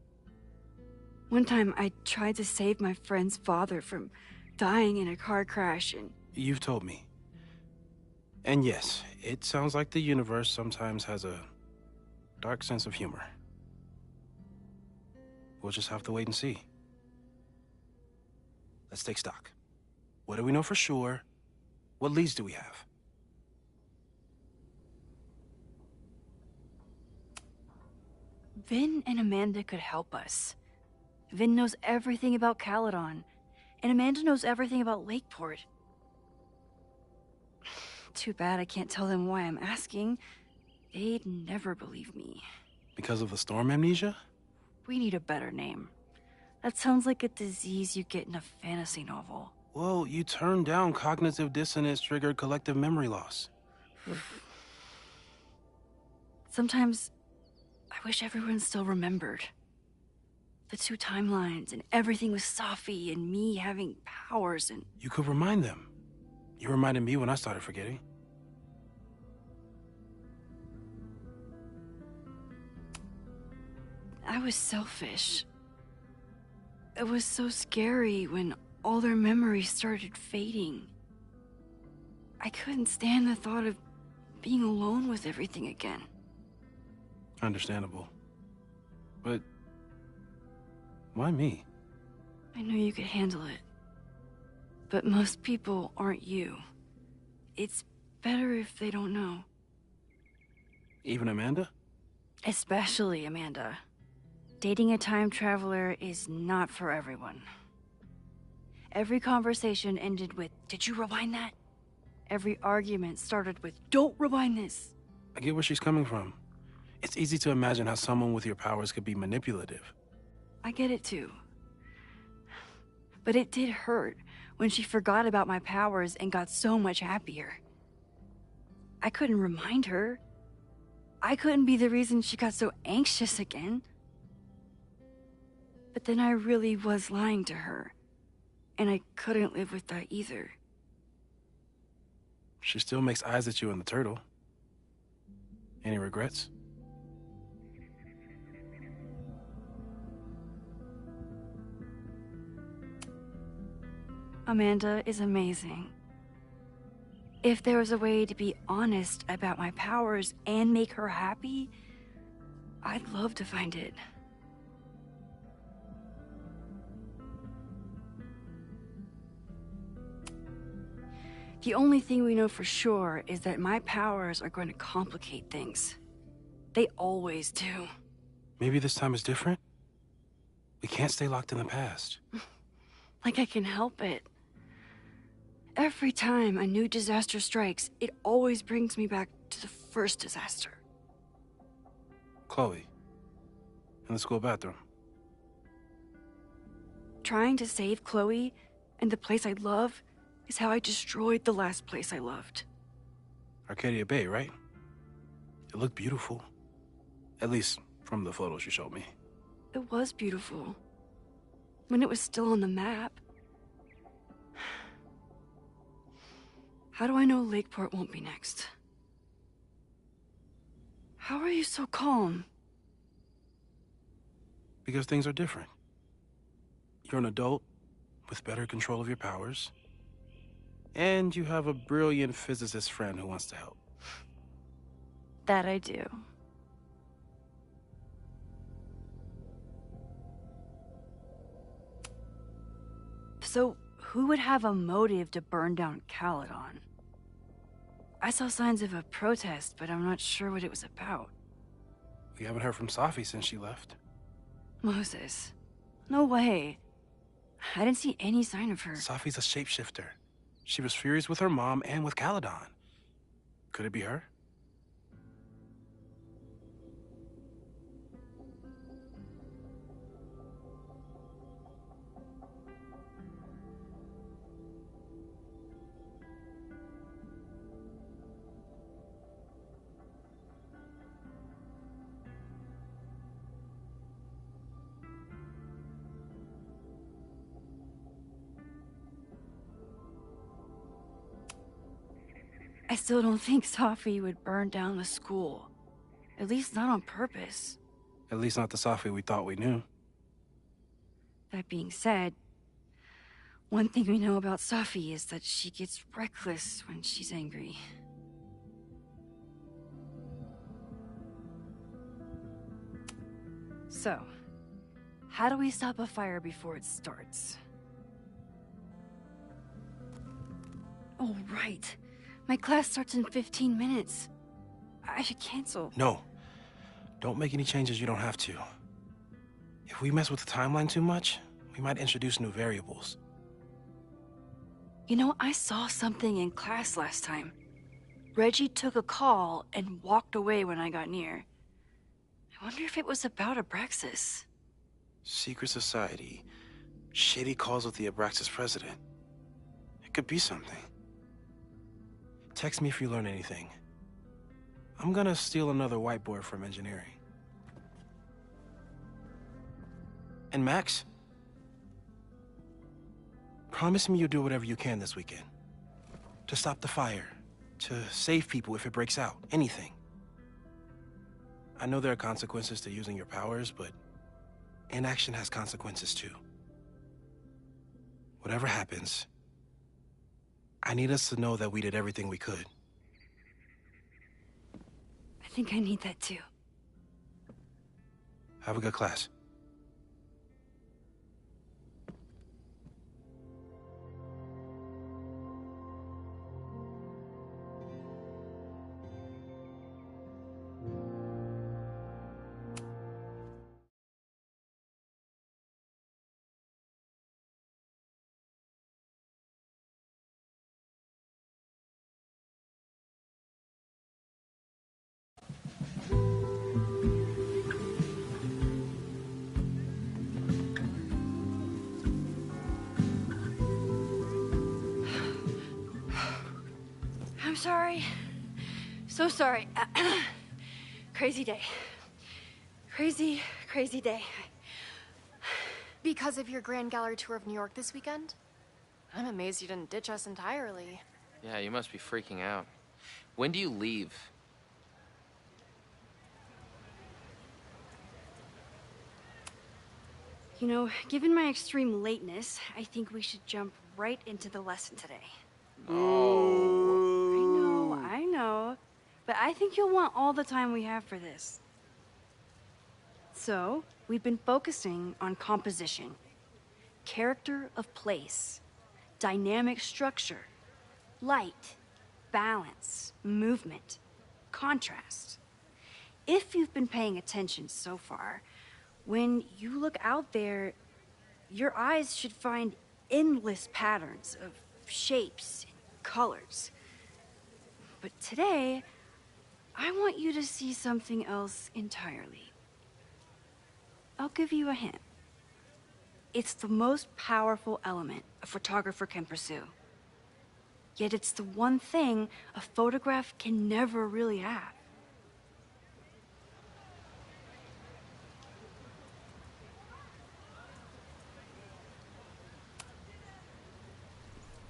One time I tried to save my friend's father from dying in a car crash and... You've told me. And yes, it sounds like the universe sometimes has a dark sense of humor. We'll just have to wait and see. Let's take stock. What do we know for sure? What leads do we have? Vin and Amanda could help us. Vin knows everything about Caledon, and Amanda knows everything about Lakeport. Too bad I can't tell them why I'm asking. They'd never believe me. Because of the storm amnesia? We need a better name. That sounds like a disease you get in a fantasy novel. Well, you turned down cognitive dissonance triggered collective memory loss. Sometimes I wish everyone still remembered. The two timelines and everything with Safi and me having powers and... You could remind them. You reminded me when I started forgetting. I was selfish. It was so scary when all their memories started fading. I couldn't stand the thought of being alone with everything again. Understandable. But why me? I knew you could handle it. But most people aren't you. It's better if they don't know. Even Amanda? Especially Amanda. Dating a time traveler is not for everyone. Every conversation ended with, "Did you rewind that?" Every argument started with, "Don't rewind this." I get where she's coming from. It's easy to imagine how someone with your powers could be manipulative. I get it too. But it did hurt when she forgot about my powers and got so much happier. I couldn't remind her. I couldn't be the reason she got so anxious again. But then I really was lying to her, and I couldn't live with that either. She still makes eyes at you and the turtle. Any regrets? Amanda is amazing. If there was a way to be honest about my powers and make her happy, I'd love to find it. The only thing we know for sure is that my powers are going to complicate things. They always do. Maybe this time is different? We can't stay locked in the past. Like I can help it. Every time a new disaster strikes, it always brings me back to the first disaster. Chloe, in the school bathroom. Trying to save Chloe and the place I love is how I destroyed the last place I loved. Arcadia Bay, right? It looked beautiful. At least from the photos you showed me. It was beautiful. When it was still on the map. How do I know Lakeport won't be next? How are you so calm? Because things are different. You're an adult with better control of your powers. And you have a brilliant physicist friend who wants to help. That I do. So, who would have a motive to burn down Caledon? I saw signs of a protest, but I'm not sure what it was about. We haven't heard from Safi since she left. Moses. No way. I didn't see any sign of her. Safi's a shapeshifter. She was furious with her mom and with Caledon. Could it be her? I still don't think Safi would burn down the school. At least not on purpose. At least not the Safi we thought we knew. That being said, one thing we know about Safi is that she gets reckless when she's angry. So, how do we stop a fire before it starts? Oh, right. My class starts in 15 minutes. I should cancel. No. Don't make any changes you don't have to. If we mess with the timeline too much, we might introduce new variables. You know, I saw something in class last time. Reggie took a call and walked away when I got near. I wonder if it was about Abraxas. Secret society. Shady calls with the Abraxas president. It could be something. Text me if you learn anything. I'm gonna steal another whiteboard from engineering. And Max? Promise me you'll do whatever you can this weekend. To stop the fire. To save people if it breaks out. Anything. I know there are consequences to using your powers, but inaction has consequences too. Whatever happens, I need us to know that we did everything we could. I think I need that too. Have a good class. I'm sorry. So sorry. Crazy day. Crazy, crazy day. Because of your Grand Gallery tour of New York this weekend? I'm amazed you didn't ditch us entirely. Yeah, you must be freaking out. When do you leave? You know, given my extreme lateness, I think we should jump right into the lesson today. Oh. I know. But I think you'll want all the time we have for this. So, we've been focusing on composition, character of place, dynamic structure, light, balance, movement, contrast. If you've been paying attention so far, when you look out there, your eyes should find endless patterns of shapes and colors. But today, I want you to see something else entirely. I'll give you a hint. It's the most powerful element a photographer can pursue. Yet it's the one thing a photograph can never really have.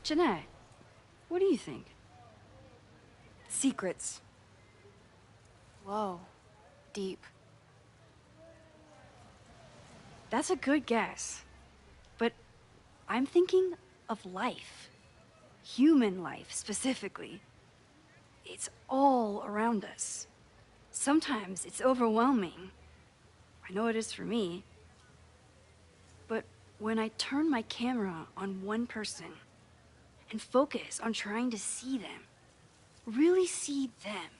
Jeanette, what do you think? Secrets. Whoa. Deep. That's a good guess. But I'm thinking of life. Human life, specifically. It's all around us. Sometimes it's overwhelming. I know it is for me. But when I turn my camera on one person and focus on trying to see them, really see them,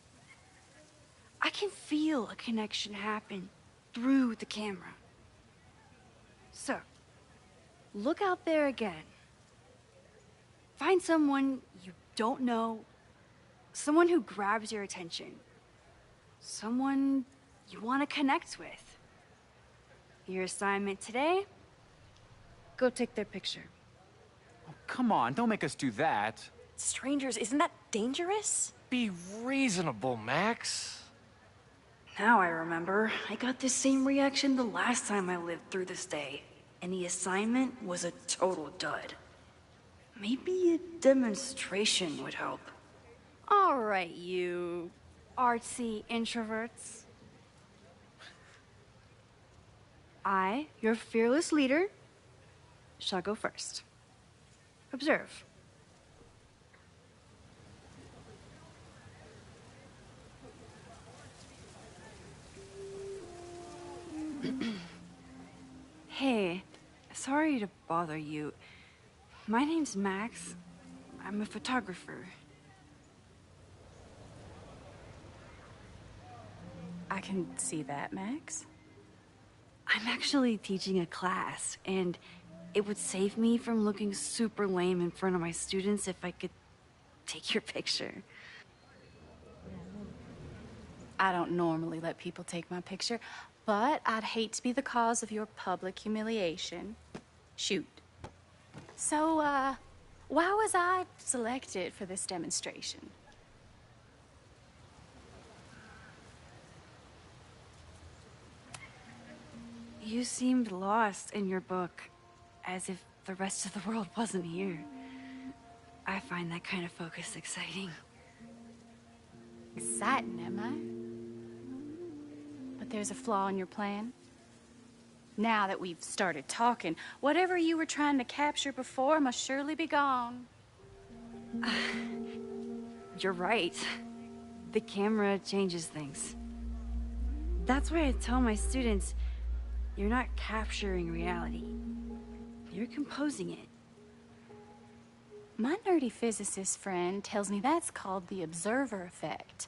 I can feel a connection happen through the camera. So, look out there again. Find someone you don't know, someone who grabs your attention, someone you want to connect with. Your assignment today? Go take their picture. Oh, come on, don't make us do that. Strangers, isn't that dangerous? Be reasonable, Max. Now I remember. I got the same reaction the last time I lived through this day, and the assignment was a total dud. Maybe a demonstration would help. All right, you artsy introverts. I, your fearless leader, shall go first. Observe. Hey, sorry to bother you. My name's Max. I'm a photographer. I can see that, Max. I'm actually teaching a class, and it would save me from looking super lame in front of my students if I could take your picture. I don't normally let people take my picture, but I'd hate to be the cause of your public humiliation. Shoot. So, why was I selected for this demonstration? You seemed lost in your book, as if the rest of the world wasn't here. I find that kind of focus exciting. Exciting, am I? But there's a flaw in your plan. Now that we've started talking, whatever you were trying to capture before must surely be gone. You're right. The camera changes things. That's why I tell my students, you're not capturing reality. You're composing it. My nerdy physicist friend tells me that's called the observer effect.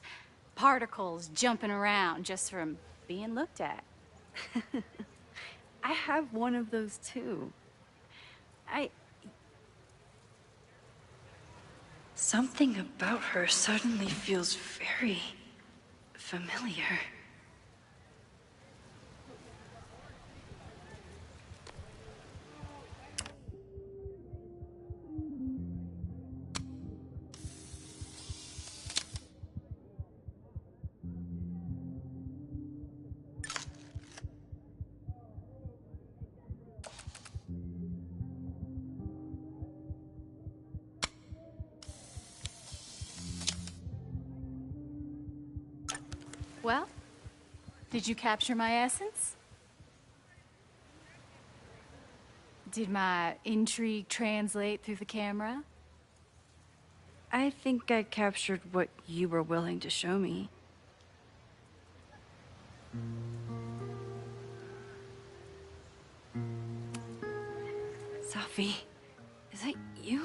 Particles jumping around just from being looked at. I have one of those too. Something about her suddenly feels very familiar. Well, did you capture my essence? Did my intrigue translate through the camera? I think I captured what you were willing to show me. Sophie, is that you?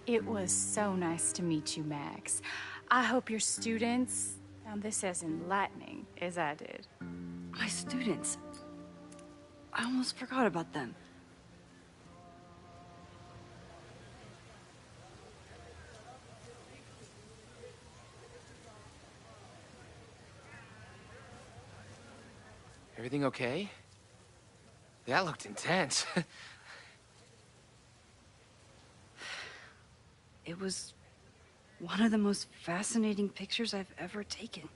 It was so nice to meet you, Max. I hope your students found this as enlightening as I did. My students? I almost forgot about them. Everything okay? That looked intense. It was one of the most fascinating pictures I've ever taken.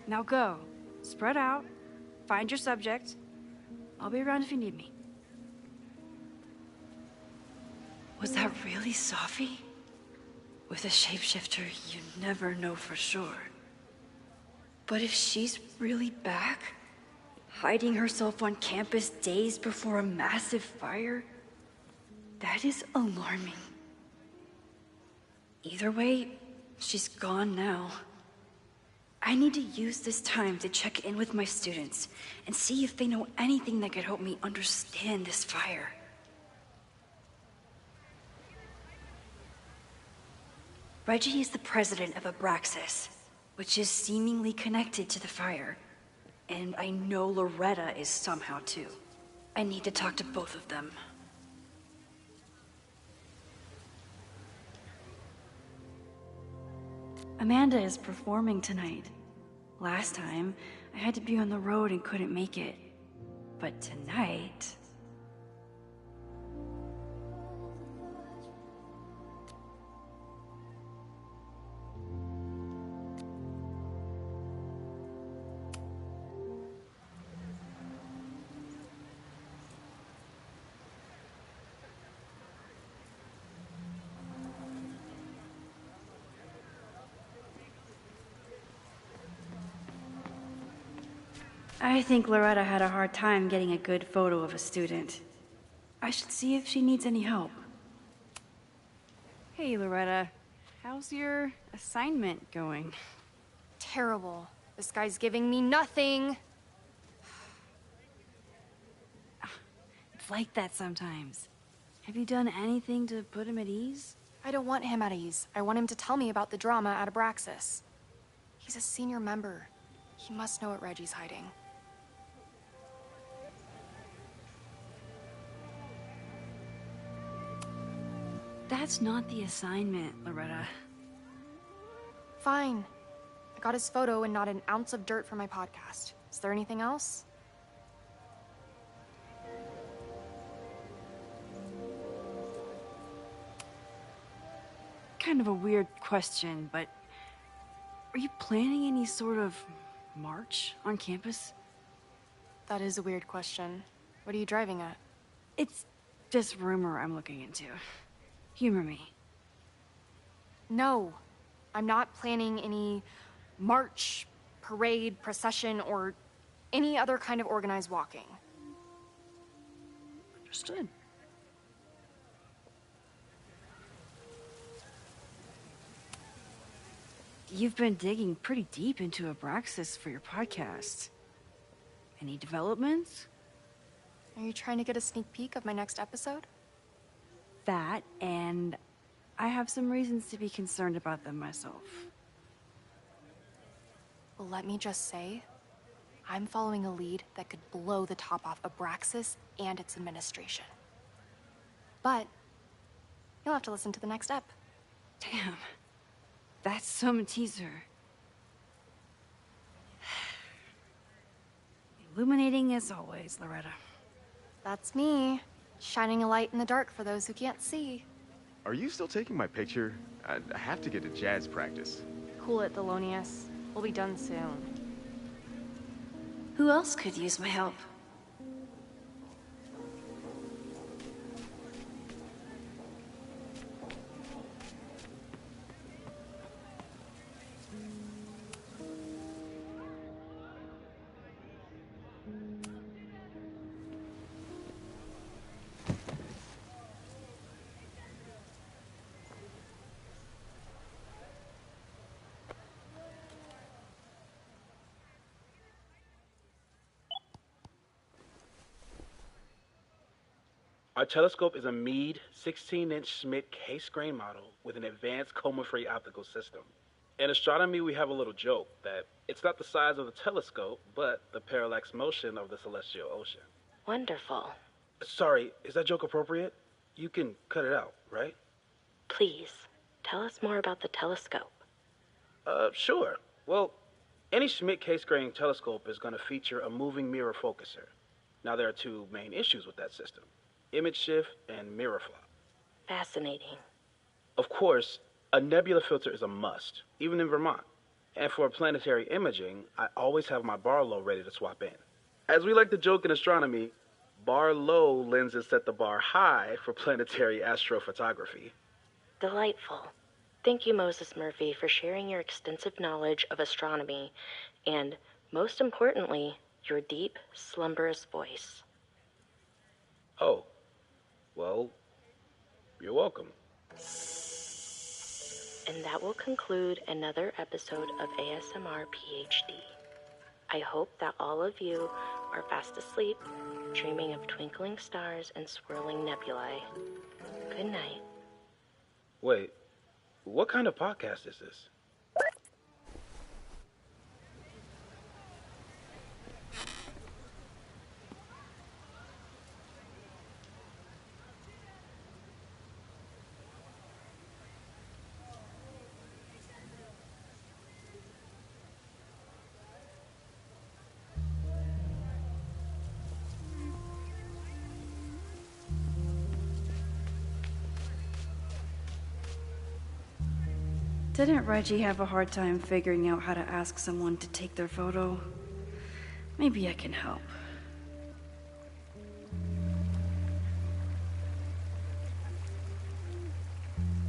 Now go. Spread out. Find your subject. I'll be around if you need me. Was that really Sophie? With a shapeshifter, you never know for sure. But if she's really back, hiding herself on campus days before a massive fire, that is alarming. Either way, she's gone now. I need to use this time to check in with my students and see if they know anything that could help me understand this fire. Reggie is the president of Abraxas, which is seemingly connected to the fire. And I know Loretta is somehow too. I need to talk to both of them. Amanda is performing tonight. Last time, I had to be on the road and couldn't make it. But tonight... I think Loretta had a hard time getting a good photo of a student. I should see if she needs any help. Hey, Loretta. How's your assignment going? Terrible. This guy's giving me nothing. It's like that sometimes. Have you done anything to put him at ease? I don't want him at ease. I want him to tell me about the drama at Abraxas. He's a senior member. He must know what Reggie's hiding. That's not the assignment, Loretta. Fine. I got his photo and not an ounce of dirt for my podcast. Is there anything else? Kind of a weird question, but are you planning any sort of march on campus? That is a weird question. What are you driving at? It's just rumor I'm looking into. Humor me. No. I'm not planning any march, parade, procession, or any other kind of organized walking. Understood. You've been digging pretty deep into Abraxas for your podcast. Any developments? Are you trying to get a sneak peek of my next episode? That, and I have some reasons to be concerned about them myself. Well, let me just say, I'm following a lead that could blow the top off Abraxas and its administration. But you'll have to listen to the next ep. Damn. That's some teaser. Illuminating as always, Loretta. That's me, shining a light in the dark for those who can't see. Are you still taking my picture? I have to get to jazz practice. Cool it, Thelonious. We'll be done soon. Who else could use my help? Our telescope is a Meade 16-inch Schmidt case-grain model with an advanced coma-free optical system. In astronomy, we have a little joke that it's not the size of the telescope, but the parallax motion of the celestial ocean. Wonderful. Sorry, is that joke appropriate? You can cut it out, right? Please, tell us more about the telescope. Sure. Well, any Schmidt case-grain telescope is going to feature a moving mirror focuser. Now, there are two main issues with that system: image shift and mirror flop. Fascinating. Of course, a nebula filter is a must, even in Vermont. And for planetary imaging, I always have my bar low ready to swap in. As we like to joke in astronomy, bar low lenses set the bar high for planetary astrophotography. Delightful. Thank you, Moses Murphy, for sharing your extensive knowledge of astronomy and, most importantly, your deep, slumberous voice. Oh, well, you're welcome. And that will conclude another episode of ASMR PhD. I hope that all of you are fast asleep, dreaming of twinkling stars and swirling nebulae. Good night. Wait, what kind of podcast is this? Didn't Reggie have a hard time figuring out how to ask someone to take their photo? Maybe I can help.